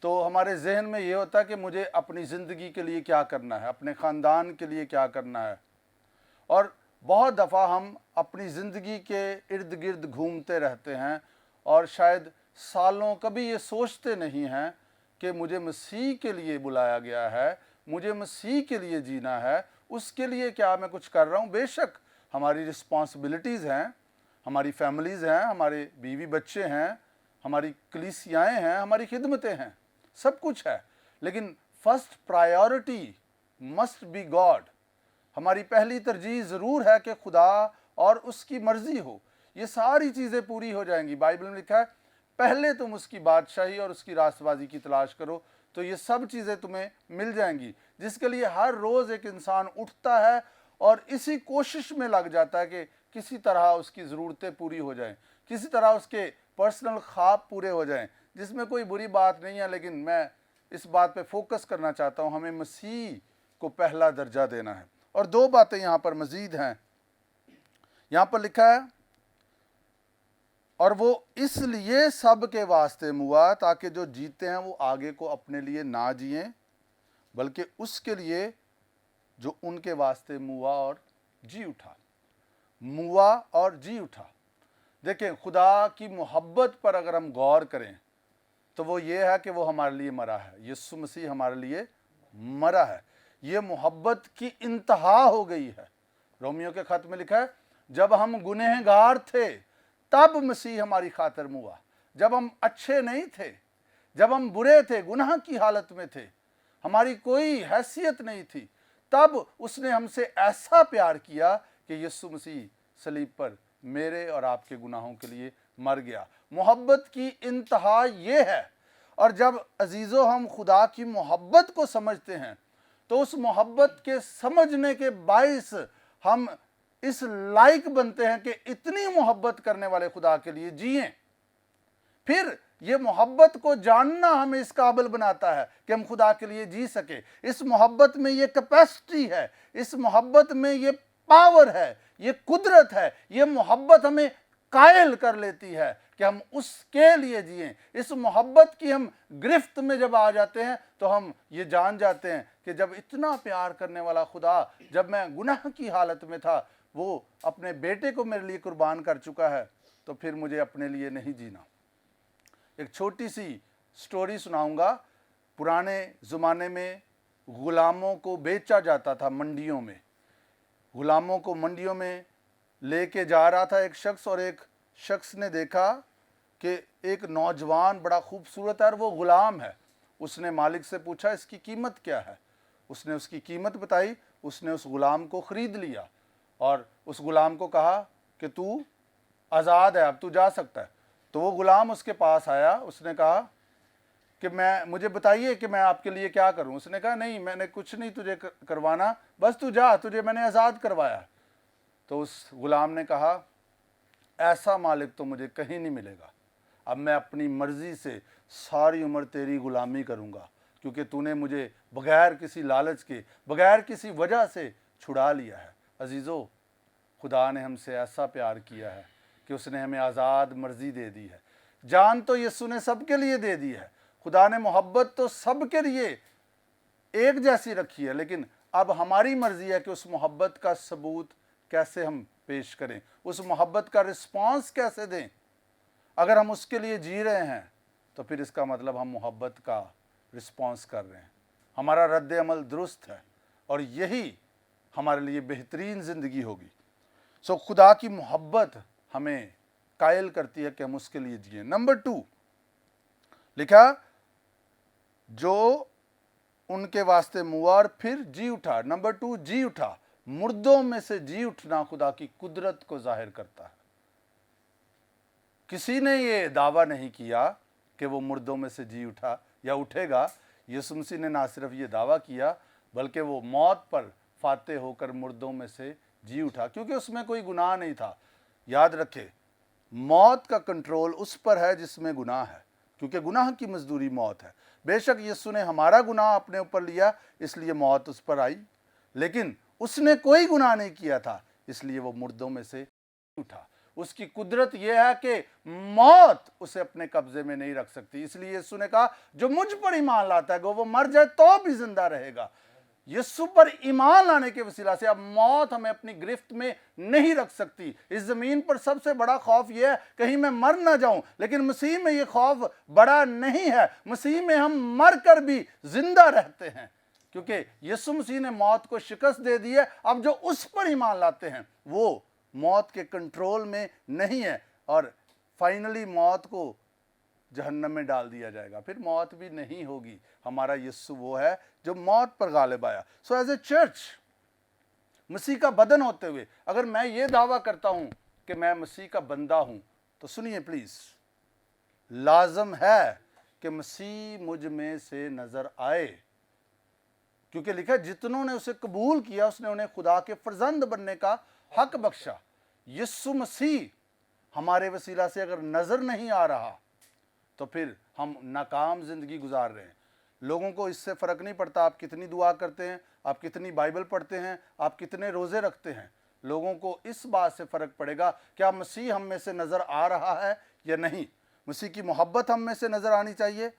तो हमारे जहन में ये होता है कि मुझे अपनी ज़िंदगी के लिए क्या करना है, अपने ख़ानदान के लिए क्या करना है। और बहुत दफ़ा हम अपनी ज़िंदगी के इर्द गिर्द घूमते रहते हैं और शायद सालों कभी ये सोचते नहीं हैं कि मुझे मसीह के लिए बुलाया गया है, मुझे मसीह के लिए जीना है, उसके लिए क्या मैं कुछ कर रहा हूँ। बेशक हमारी रिस्पॉन्सिबिलिटीज़ हैं, हमारी फैमिलीज़ हैं, हमारे बीवी बच्चे हैं, हमारी कलीसियाएँ हैं, हमारी खिदमतें हैं, सब कुछ है, लेकिन first priority must be God. हमारी पहली तरजीह ज़रूर है कि खुदा और उसकी मर्ज़ी हो। ये सारी चीज़ें पूरी हो जाएंगी। बाइबल में लिखा है, पहले तुम उसकी बादशाही और उसकी रास्तबाजी की तलाश करो तो ये सब चीज़ें तुम्हें मिल जाएंगी। जिसके लिए हर रोज़ एक इंसान उठता है और इसी कोशिश में लग जाता है कि किसी तरह उसकी ज़रूरतें पूरी हो जाएं, किसी तरह उसके पर्सनल ख्वाब पूरे हो जाएं, जिसमें कोई बुरी बात नहीं है, लेकिन मैं इस बात पे फोकस करना चाहता हूं, हमें मसीह को पहला दर्जा देना है। और दो बातें यहाँ पर मजीद हैं। यहाँ पर लिखा है, और वो इसलिए सब के वास्ते मुआ ताकि जो जीते हैं वो आगे को अपने लिए ना जिएं, बल्कि उसके लिए जो उनके वास्ते मुआ और जी उठा। मुआ और जी उठा। देखें, खुदा की मोहब्बत पर अगर हम गौर करें तो वो ये है कि वो हमारे लिए मरा है। यीशु मसीह हमारे लिए मरा है। ये मोहब्बत की इंतहा हो गई है। रोमियो के खत में लिखा है, जब हम गुनहगार थे तब मसीह हमारी खातिर मुआ। जब हम अच्छे नहीं थे, जब हम बुरे थे, गुनाह की हालत में थे, हमारी कोई हैसियत नहीं थी, तब उसने हमसे ऐसा प्यार किया कि यीशु मसीह सलीब पर मेरे और आपके गुनाहों के लिए मर गया। मोहब्बत की इंतहा ये है। और जब अजीज़ो हम खुदा की मोहब्बत को समझते हैं तो उस मोहब्बत के समझने के बाइस हम इस लायक बनते हैं कि इतनी मोहब्बत करने वाले खुदा के लिए जिएं। फिर ये मोहब्बत को जानना हमें इस काबिल बनाता है कि हम खुदा के लिए जी सके। इस मोहब्बत में ये कैपेसिटी है, इस मोहब्बत में ये पावर है, ये कुदरत है। ये मोहब्बत हमें कायल कर लेती है कि हम उसके लिए जिएं। इस मोहब्बत की हम गिरफ्त में जब आ जाते हैं तो हम ये जान जाते हैं कि जब इतना प्यार करने वाला खुदा, जब मैं गुनाह की हालत में था, वो अपने बेटे को मेरे लिए कुर्बान कर चुका है, तो फिर मुझे अपने लिए नहीं जीना। एक छोटी सी स्टोरी सुनाऊंगा। पुराने ज़माने में ग़ुलामों को बेचा जाता था मंडियों में। ग़ुलामों को मंडियों में लेके जा रहा था एक शख्स, और एक शख्स ने देखा कि एक नौजवान बड़ा खूबसूरत है और वो ग़ुलाम है। उसने मालिक से पूछा, इसकी कीमत क्या है? उसने उसकी कीमत बताई। उसने उस ग़ुलाम को ख़रीद लिया और उस ग़ुलाम को कहा कि तू आज़ाद है, अब तू जा सकता है। तो वो ग़ुलाम उसके पास आया। उसने कहा कि मुझे बताइए कि मैं आपके लिए क्या करूं। उसने कहा, नहीं, मैंने कुछ नहीं तुझे करवाना, बस तू जा, तुझे मैंने आज़ाद करवाया। तो उस ग़ुलाम ने कहा, ऐसा मालिक तो मुझे कहीं नहीं मिलेगा। अब मैं अपनी मर्ज़ी से सारी उम्र तेरी ग़ुलामी करूँगा, क्योंकि तूने मुझे बग़ैर किसी लालच के, बग़ैर किसी वजह से छुड़ा लिया है। अजीज़ो, खुदा ने हमसे ऐसा प्यार किया है कि उसने हमें आज़ाद मर्ज़ी दे दी है। जान तो यीशु ने सबके लिए दे दी है। खुदा ने मोहब्बत तो सबके लिए एक जैसी रखी है, लेकिन अब हमारी मर्ज़ी है कि उस मोहब्बत का सबूत कैसे हम पेश करें, उस मोहब्बत का रिस्पांस कैसे दें। अगर हम उसके लिए जी रहे हैं तो फिर इसका मतलब हम मोहब्बत का रिस्पांस कर रहे हैं, हमारा रद्द अमल दुरुस्त है, और यही हमारे लिए बेहतरीन ज़िंदगी होगी। सो खुदा की मोहब्बत हमें कायल करती है कि हम उसके लिए जिए। नंबर 2 लिखा, जो उनके वास्ते मुआ और फिर जी उठा। नंबर 2, जी उठा। मुर्दों में से जी उठना खुदा की कुदरत को जाहिर करता है। किसी ने ये दावा नहीं किया कि वो मुर्दों में से जी उठा या उठेगा। यीशु मसीह ने ना सिर्फ ये दावा किया, बल्कि वो मौत पर फाते होकर मुर्दों में से जी उठा, क्योंकि उसमें कोई गुनाह नहीं था। याद रखे, मौत का कंट्रोल उस पर है जिसमें गुनाह है, क्योंकि गुनाह की मजदूरी मौत है। बेशक यीशु ने हमारा गुनाह अपने ऊपर लिया, इसलिए मौत उस पर आई, लेकिन उसने कोई गुनाह नहीं किया था, इसलिए वो मुर्दों में से उठा। उसकी कुदरत यह है कि मौत उसे अपने कब्जे में नहीं रख सकती। इसलिए यीशु ने कहा, जो मुझ पर ईमान लाता है वो मर जाए तो भी जिंदा रहेगा। यीशु पर ईमान लाने के वसीला से अब मौत हमें अपनी गिरफ्त में नहीं रख सकती। इस ज़मीन पर सबसे बड़ा खौफ यह है कहीं मैं मर ना जाऊं, लेकिन मसीह में ये खौफ बड़ा नहीं है। मसीह में हम मर कर भी जिंदा रहते हैं, क्योंकि यीशु मसीह ने मौत को शिकस्त दे दी है। अब जो उस पर ईमान लाते हैं वो मौत के कंट्रोल में नहीं है, और फाइनली मौत को जहन्नम में डाल दिया जाएगा, फिर मौत भी नहीं होगी। हमारा यीशु वो है जो मौत पर गालिब आया। सो एज ए चर्च, मसीह का बदन होते हुए अगर मैं ये दावा करता हूं कि मैं मसीह का बंदा हूं, तो सुनिए प्लीज, लाजम है कि मसीह मुझ में से नजर आए, क्योंकि लिखा जितनों ने उसे कबूल किया उसने उन्हें खुदा के फर्जंद बनने का हक बख्शा। यीशु मसीह हमारे वसीला से अगर नज़र नहीं आ रहा तो फिर हम नाकाम ज़िंदगी गुजार रहे हैं। लोगों को इससे फ़र्क नहीं पड़ता आप कितनी दुआ करते हैं, आप कितनी बाइबल पढ़ते हैं, आप कितने रोज़े रखते हैं। लोगों को इस बात से फ़र्क पड़ेगा क्या मसीह हम में से नज़र आ रहा है या नहीं। मसीह की मोहब्बत हम में से नज़र आनी चाहिए,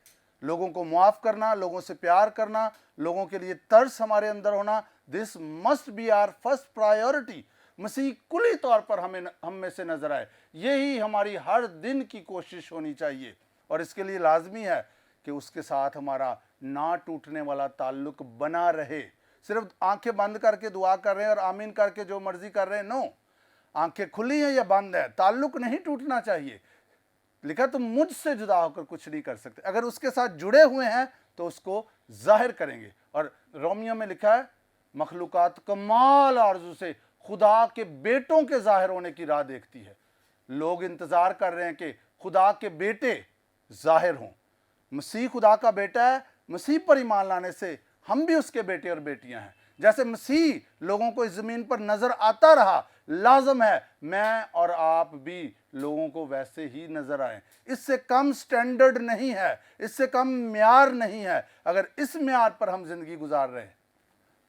लोगों को मुआफ़ करना, लोगों से प्यार करना, लोगों के लिए तरस हमारे अंदर होना। This must be our first priority. मसीह कुली तौर पर हम में से नज़र आए, यही हमारी हर दिन की कोशिश होनी चाहिए। और इसके लिए लाजमी है कि उसके साथ हमारा ना टूटने वाला ताल्लुक बना रहे। सिर्फ आंखें बंद करके दुआ कर रहे हैं और आमीन करके जो मर्जी कर रहे हैं, नो, आंखें खुली हैं या बंद है, ताल्लुक नहीं टूटना चाहिए। लिखा तुम मुझसे जुदा होकर कुछ नहीं कर सकते। अगर उसके साथ जुड़े हुए हैं तो उसको जाहिर करेंगे। और रोमियो में लिखा है मखलूकात कमाल आरज़ू से खुदा के बेटों के जाहिर होने की राह देखती है। लोग इंतज़ार कर रहे हैं कि खुदा के बेटे जाहिर हों। मसीह खुदा का बेटा है, मसीह पर ईमान लाने से हम भी उसके बेटे और बेटियां हैं। जैसे मसीह लोगों को इस ज़मीन पर नज़र आता रहा, लाजम है मैं और आप भी लोगों को वैसे ही नज़र आएं। इससे कम स्टैंडर्ड नहीं है, इससे कम म्यार नहीं है। अगर इस म्यार पर हम ज़िंदगी गुजार रहे हैं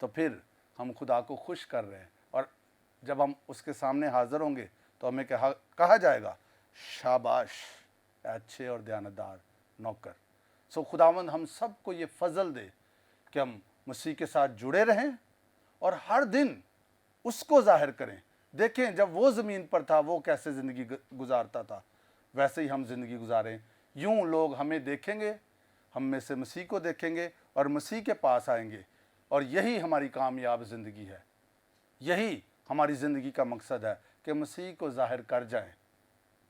तो फिर हम खुदा को खुश कर रहे हैं। और जब हम उसके सामने हाज़िर होंगे तो हमें कहा जाएगा शाबाश अच्छे और दयानतदार नौकर। सो खुदावंद हम सबको ये फजल दे कि हम मसीह के साथ जुड़े रहें और हर दिन उसको जाहिर करें। देखें जब वो ज़मीन पर था वो कैसे ज़िंदगी गुजारता था, वैसे ही हम ज़िंदगी गुजारें। यूं लोग हमें देखेंगे, हम में से मसीह को देखेंगे और मसीह के पास आएंगे। और यही हमारी कामयाब ज़िंदगी है, यही हमारी ज़िंदगी का मकसद है कि मसीह को जाहिर कर जाएं।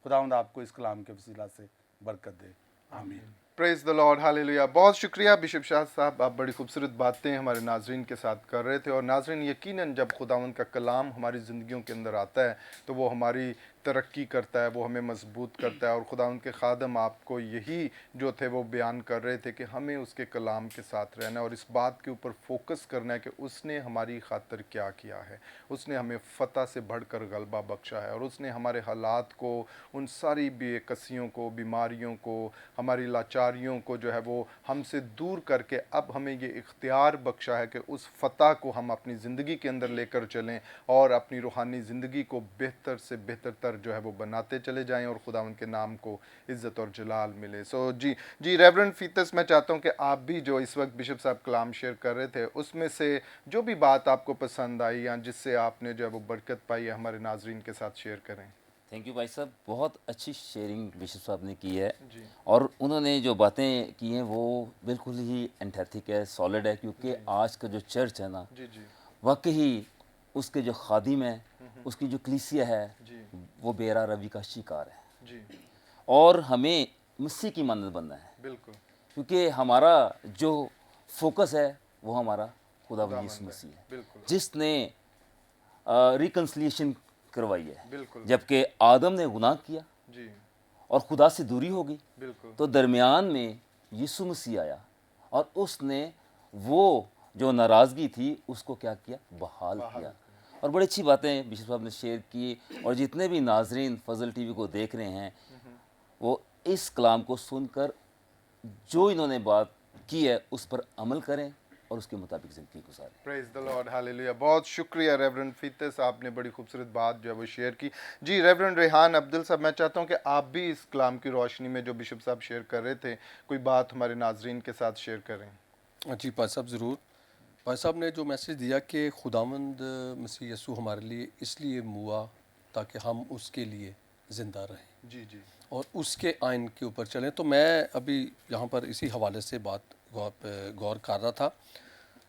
खुदावंद आपको इस कलाम के वसीला से बरकत दे, आमीन। Praise the lord, hallelujah. बहुत शुक्रिया बिशप शाह साहब, आप बड़ी खूबसूरत बातें हमारे नाजरीन के साथ कर रहे थे। और नाजरीन यकीनन जब खुदावंद का कलाम हमारी ज़िंदगियों के अंदर आता है तो वो हमारी तरक्की करता है, वो हमें मजबूत करता है। और खुदावंद के खादम आपको यही जो थे वो बयान कर रहे थे कि हमें उसके कलाम के साथ रहना है और इस बात के ऊपर फोकस करना है कि उसने हमारी खातिर क्या किया है। उसने हमें फ़तह से बढ़कर गलबा बख्शा है और उसने हमारे हालात को, उन सारी बेकसियों को, बीमारियों को, हमारी लाचारियों को जो है वो हमसे दूर करके अब हमें ये इख्तियार बख्शा है कि उस फ़तह को हम अपनी ज़िंदगी के अंदर लेकर चलें और अपनी रूहानी ज़िंदगी को बेहतर से बेहतर तर जो है वो बनाते चले जाएं और खुदावंद के नाम को इज़्ज़त और जलाल मिले। सो जी रेवरेंड फीतस, मैं चाहता हूं कि आप भी जो इस वक्त बिशप साहब कलाम शेयर कर रहे थे उसमें से जो भी बात आपको पसंद आई या जिससे आपने जो है वो बरकत पाई है हमारे नाजरीन के साथ शेयर करें। थैंक यू भाई साहब, बहुत अच्छी शेयरिंग बिशप साहब ने की है और उन्होंने जो बातें की हैं वो बिल्कुल ही एंथेटिक है, सॉलिड है। क्योंकि आज का जो चर्च है ना, वाकई उसके जो खादिम है, उसकी जो कलीसिया है वो बेरा रवि का शिकार है और हमें मसीह की मानद बनना है। बिल्कुल, क्योंकि हमारा जो फोकस है वो हमारा खुदावंद यीशु मसीह है जिसने रिकन्सिलिएशन करवाई है। जबकि आदम ने गुनाह किया और खुदा से दूरी हो गई, तो दरमियान में यीशु मसीह आया और उसने वो जो नाराज़गी थी उसको क्या किया, बहाल किया। और बड़ी अच्छी बातें बिशप साहब ने शेयर की और जितने भी नाजरीन फजल टीवी को देख रहे हैं वो इस कलाम को सुनकर जो इन्होंने बात की है उस पर अमल करें और उसके मुताबिक ज़िंदगी गुजारें। Praise the lord, hallelujah. बहुत शुक्रिया रेवरेंड फीतस, आपने बड़ी खूबसूरत बात जो है वो शेयर की। जी रेवरेंड रेहान अब्दुल साहब, मैं चाहता हूं कि आप भी इस कलाम की रोशनी में जो बिशप साहब शेयर कर रहे थे कोई बात हमारे नाजरीन के साथ शेयर करें। जी भाई साहब, ज़रूर। भाई साहब ने जो मैसेज दिया कि खुदावंद मसीह यसू हमारे लिए इसलिए मुआ ताकि हम उसके लिए ज़िंदा रहें जी और उसके आइन के ऊपर चलें, तो मैं अभी यहाँ पर इसी हवाले से बात गौर कर रहा था।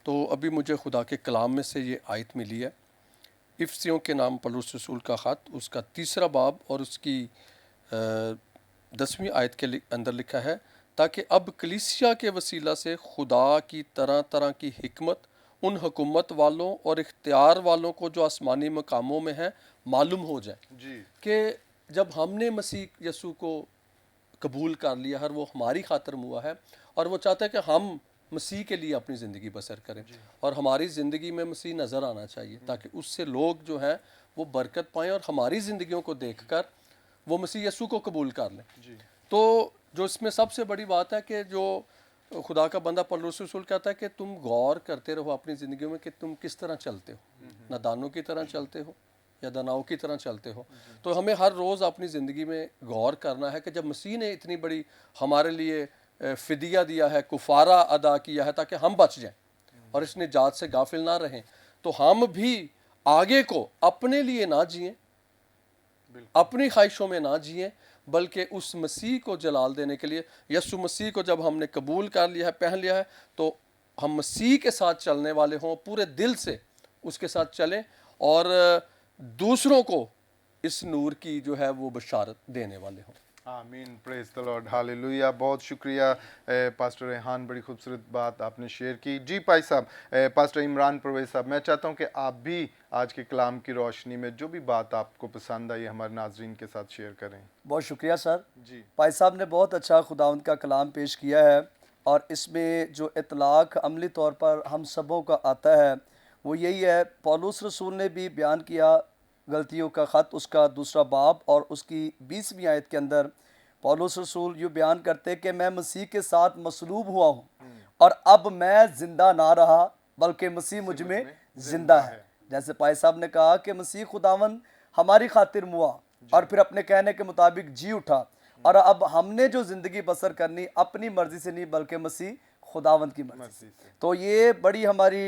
तो अभी मुझे खुदा के कलाम में से ये आयत मिली है, इफ्सियों के नाम पौलुस रसूल का ख़त, उसका 3 बाब और उसकी 10वीं आयत के अंदर लिखा है, ताकि अब कलीसिया के वसीला से खुदा की तरह तरह की हिकमत उन हुकूमत वालों और इख्तियार वालों को जो आसमानी मकामों में है मालूम हो जाए कि जब हमने मसीह यसू को कबूल कर लिया है, वो हमारी खातिर हुआ है और वो चाहता है कि हम मसीह के लिए अपनी ज़िंदगी बसर करें और हमारी ज़िंदगी में मसीह नज़र आना चाहिए ताकि उससे लोग जो हैं वो बरकत पाएँ और हमारी ज़िंदगियों को देखकर वो मसीह यीशु को कबूल कर लें। तो जो इसमें सबसे बड़ी बात है कि जो खुदा का बंदा पौलुस रसूल कहता है कि तुम गौर करते रहो अपनी ज़िंदगी में कि तुम किस तरह चलते हो, नादानों की तरह चलते हो या दानाओं की तरह चलते हो। तो हमें हर रोज़ अपनी ज़िंदगी में गौर करना है कि जब मसीह ने इतनी बड़ी हमारे लिए फ़िदिया दिया है, कुफारा अदा किया है ताकि हम बच जाएं और इस निजात से गाफिल ना रहें, तो हम भी आगे को अपने लिए ना जिएं, अपनी ख्वाहिशों में ना जिएं, बल्कि उस मसीह को जलाल देने के लिए, यीशु मसीह को जब हमने कबूल कर लिया है, पहन लिया है, तो हम मसीह के साथ चलने वाले हों, पूरे दिल से उसके साथ चलें और दूसरों को इस नूर की जो है वो बशारत देने वाले हों। आमीन, प्रेज द लॉर्ड, हालेलुया। बहुत शुक्रिया पास्टर रेहान, बड़ी खूबसूरत बात आपने शेयर की। जी भाई साहब, पास्टर इमरान परवेज साहब, मैं चाहता हूं कि आप भी आज के कलाम की रोशनी में जो भी बात आपको पसंद आई हमारे नाजरीन के साथ शेयर करें। बहुत शुक्रिया सर। जी भाई साहब ने बहुत अच्छा खुदावंद का कलाम पेश किया है और इसमें जो इतलाक अमली तौर पर हम सबों का आता है वो यही है। पौलुस रसूल ने भी बयान किया गलतियों का ख़त उसका 2 बाब और उसकी 20वीं आयत के अंदर पौलुस रसूल यूँ बयान करते कि मैं मसीह के साथ मसलूब हुआ हूँ और अब मैं ज़िंदा ना रहा बल्कि मसीह मुझ में ज़िंदा है। जैसे भाई साहब ने कहा कि मसीह खुदावन हमारी खातिर मुआ और फिर अपने कहने के मुताबिक जी उठा और अब हमने जो ज़िंदगी बसर करनी अपनी मर्ज़ी से नहीं बल्कि मसीह खुदावंद की मर्ज़ी से। तो ये बड़ी हमारी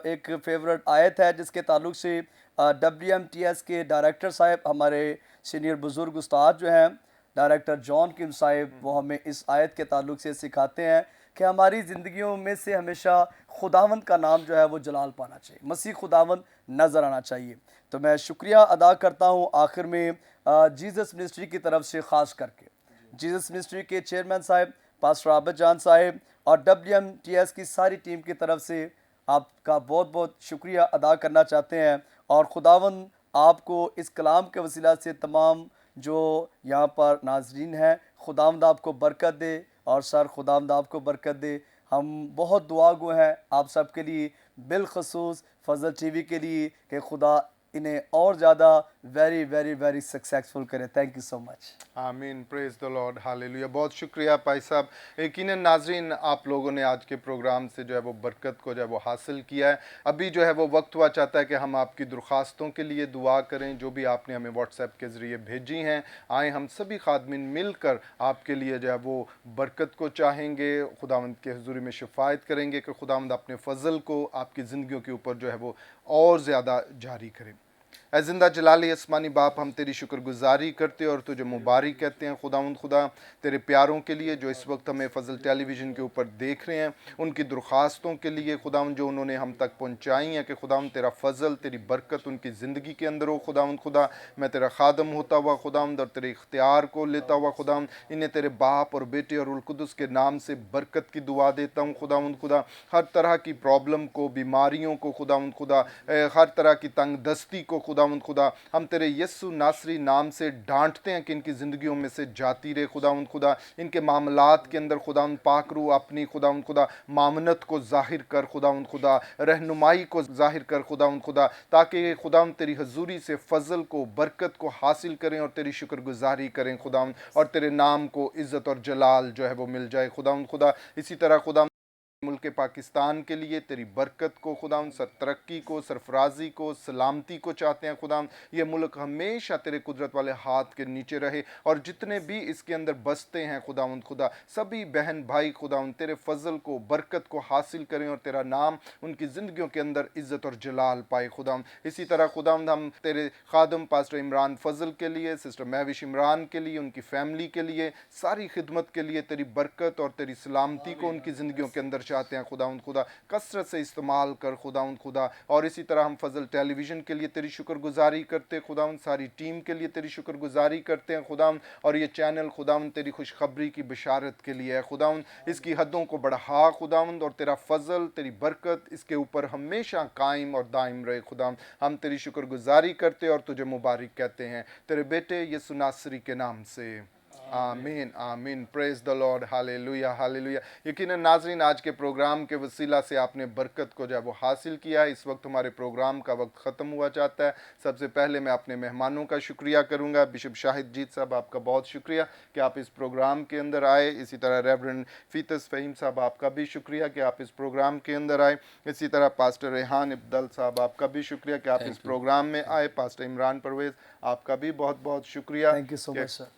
एक फेवरेट आयत है जिसके ताल्लुक से WMTS के डायरेक्टर साहब, हमारे सीनियर बुज़ुर्ग उस्ताद जो हैं डायरेक्टर जॉन किम साहब, वो हमें इस आयत के ताल्लुक से सिखाते हैं कि हमारी ज़िंदगियों में से हमेशा खुदावंद का नाम जो है वो जलाल पाना चाहिए, मसीह खुदावंद नज़र आना चाहिए। तो मैं शुक्रिया अदा करता हूँ आखिर में जीसस मिनिस्ट्री की तरफ से, ख़ास करके जीसस मिनिस्ट्री के चेयरमैन साहब पास्टर आबिद जान साहब और WMTS की सारी टीम की तरफ से आपका बहुत बहुत शुक्रिया अदा करना चाहते हैं और खुदावंद आपको इस कलाम के वसीला से तमाम जो यहाँ पर नाजरीन हैं, खुदावंद आपको बरकत दे और सर खुदावंद आपको बरकत दे। हम बहुत दुआ गो हैं आप सब के लिए, बिलखसूस फजल TV के लिए कि खुदा इन्हें और ज़्यादा वेरी वेरी वेरी सक्सेसफुल करें। Thank you so much. आमीन, प्रेज द लॉर्ड, हालेलुया। बहुत शुक्रिया भाई साहब। यकीनन नाजरीन, आप लोगों ने आज के प्रोग्राम से जो है वो बरकत को जो है वो हासिल किया है। अभी जो है वो वक्त हुआ चाहता है कि हम आपकी दरख्वास्तों के लिए दुआ करें जो भी आपने हमें व्हाट्सएप के ज़रिए भेजी हैं। आए हम सभी खादमीन मिलकर आपके लिए जो है वो बरकत को चाहेंगे, खुदावंद के हुजूरी में शफायत करेंगे कि खुदावंद अपने फ़ज़ल को आपकी ज़िंदगियों के ऊपर जो है वो और ज़्यादा जारी करें। ऐ ज़िंदा जलाली आसमानी बाप, हम तेरी शुक्रगुजारी करते और तुझे मुबारक कहते हैं खुदावंद खुदा, तेरे प्यारों के लिए जो इस वक्त हमें फजल टेलीविज़न के ऊपर देख रहे हैं, उनकी दरख्वास्तों के लिए खुदावंद जो उन्होंने हम तक पहुँचाई हैं कि खुदावंद तेरा फजल, तेरी बरकत उनकी ज़िंदगी के अंदर हो। खुदावंद खुदा, मैं तेरा खादम होता हुआ खुदावंद और तेरे इख्तियार को लेता हुआ खुदावंद इन्हें तेरे बाप और बेटे और उल-कुदस के नाम से बरकत की दुआ देता हूँ। खुदावंद खुदा, हर तरह की प्रॉब्लम को, बीमारियों को खुदावंद खुदा, हर तरह की तंग दस्ती को खुदावंद खुदा, हम तेरे यस्सु नासरी नाम से डांटते हैं कि इनकी ज़िंदगियों में से जाती रहे। खुदावंद खुदा, इनके मामलात के अंदर खुदावंद पाक रू अपनी खुदावंद खुदा मामनत को ज़ाहिर कर, खुदावंद खुदा रहनुमाई को ज़ाहिर कर खुदावंद खुदा, ताकि खुदावंद तेरी हजूरी से फ़ज़ल को, बरकत को हासिल करें और तेरी शुक्रगुजारी करें खुदावंद, और तेरे नाम को इज़्ज़त और जलाल जो है वो मिल जाए खुदावंद खुदा। इसी तरह खुदा मुल्क पाकिस्तान के लिए तेरी बरकत को खुदावंद, सर तरक्की को, सरफराजी को, सलामती को चाहते हैं खुदावंद। ये मुल्क हमेशा तेरे कुदरत वाले हाथ के नीचे रहे और जितने भी इसके अंदर बसते हैं खुदावंद खुदा, सभी बहन भाई खुदावंद तेरे फजल को, बरकत को हासिल करें और तेरा नाम उनकी ज़िंदगियों के अंदर इज़्ज़त और जलाल पाए खुदावंद। इसी तरह खुदावंद हम तेरे खादम पास्टर इमरान फजल के लिए, सिस्टर महविश इमरान के लिए, उनकी फैमिली के लिए, सारी खिदमत के लिए तेरी बरकत और तेरी सलामती को उनकी ज़िंदगियों के अंदर चाहते हैं खुदावंद खुदा। कसरत से इस्तेमाल कर खुदावंद खुदा। और इसी तरह हम फजल टेलीविज़न के लिए तेरी शुक्रगुजारी करते खुदावंद, सारी टीम के लिए तेरी शुक्रगुजारी करते हैं खुदावंद। और ये चैनल खुदावंद तेरी खुशखबरी की बशारत के लिए है खुदावंद, इसकी हदों को बढ़ा खुदावंद, और तेरा फजल, तेरी बरकत इसके ऊपर हमेशा कायम और दायम रहे खुदावंद। हम तेरी शुक्रगुजारी करते और तुझे मुबारक कहते हैं तेरे बेटे यीशु नासरी के नाम से, आमीन आमीन। Praise the lord, hallelujah hallelujah. यकीनन नाज़रीन, आज के प्रोग्राम के वसीला से आपने बरकत को जो है वो हासिल किया है। इस वक्त हमारे प्रोग्राम का वक्त ख़त्म हुआ चाहता है। सबसे पहले मैं अपने मेहमानों का शुक्रिया करूंगा। बिशप शाहिद जीत साहब, आपका बहुत शुक्रिया कि आप इस प्रोग्राम के अंदर आए। इसी तरह रेवरेंड फीतस फ़हीम साहब, आपका भी शुक्रिया कि आप इस प्रोग्राम के अंदर आए। इसी तरह पास्टर रेहान इब्दल साहब, आपका भी शुक्रिया कि आप इस प्रोग्राम में आए। पास्टर इमरान परवेज़, आपका भी बहुत बहुत शुक्रिया thank you so much sir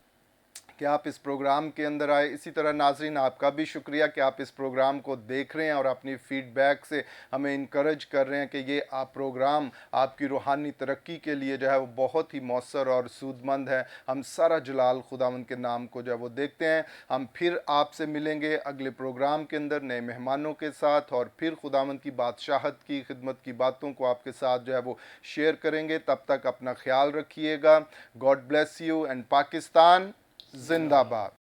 कि आप इस प्रोग्राम के अंदर आए। इसी तरह नाजरीन, आपका भी शुक्रिया कि आप इस प्रोग्राम को देख रहे हैं और अपनी फीडबैक से हमें इनकरेज कर रहे हैं कि ये आप प्रोग्राम आपकी रूहानी तरक्की के लिए जो है वो बहुत ही मौसर और सूदमंद है। हम सारा जलाल खुदावंद के नाम को जो है वो देखते हैं। हम फिर आपसे मिलेंगे अगले प्रोग्राम के अंदर नए मेहमानों के साथ, और फिर खुदावंद की बादशाहत की खिदमत की बातों को आपके साथ जो है वो शेयर करेंगे। तब तक अपना ख्याल रखिएगा। God bless you and Pakistan जिंदाबाद।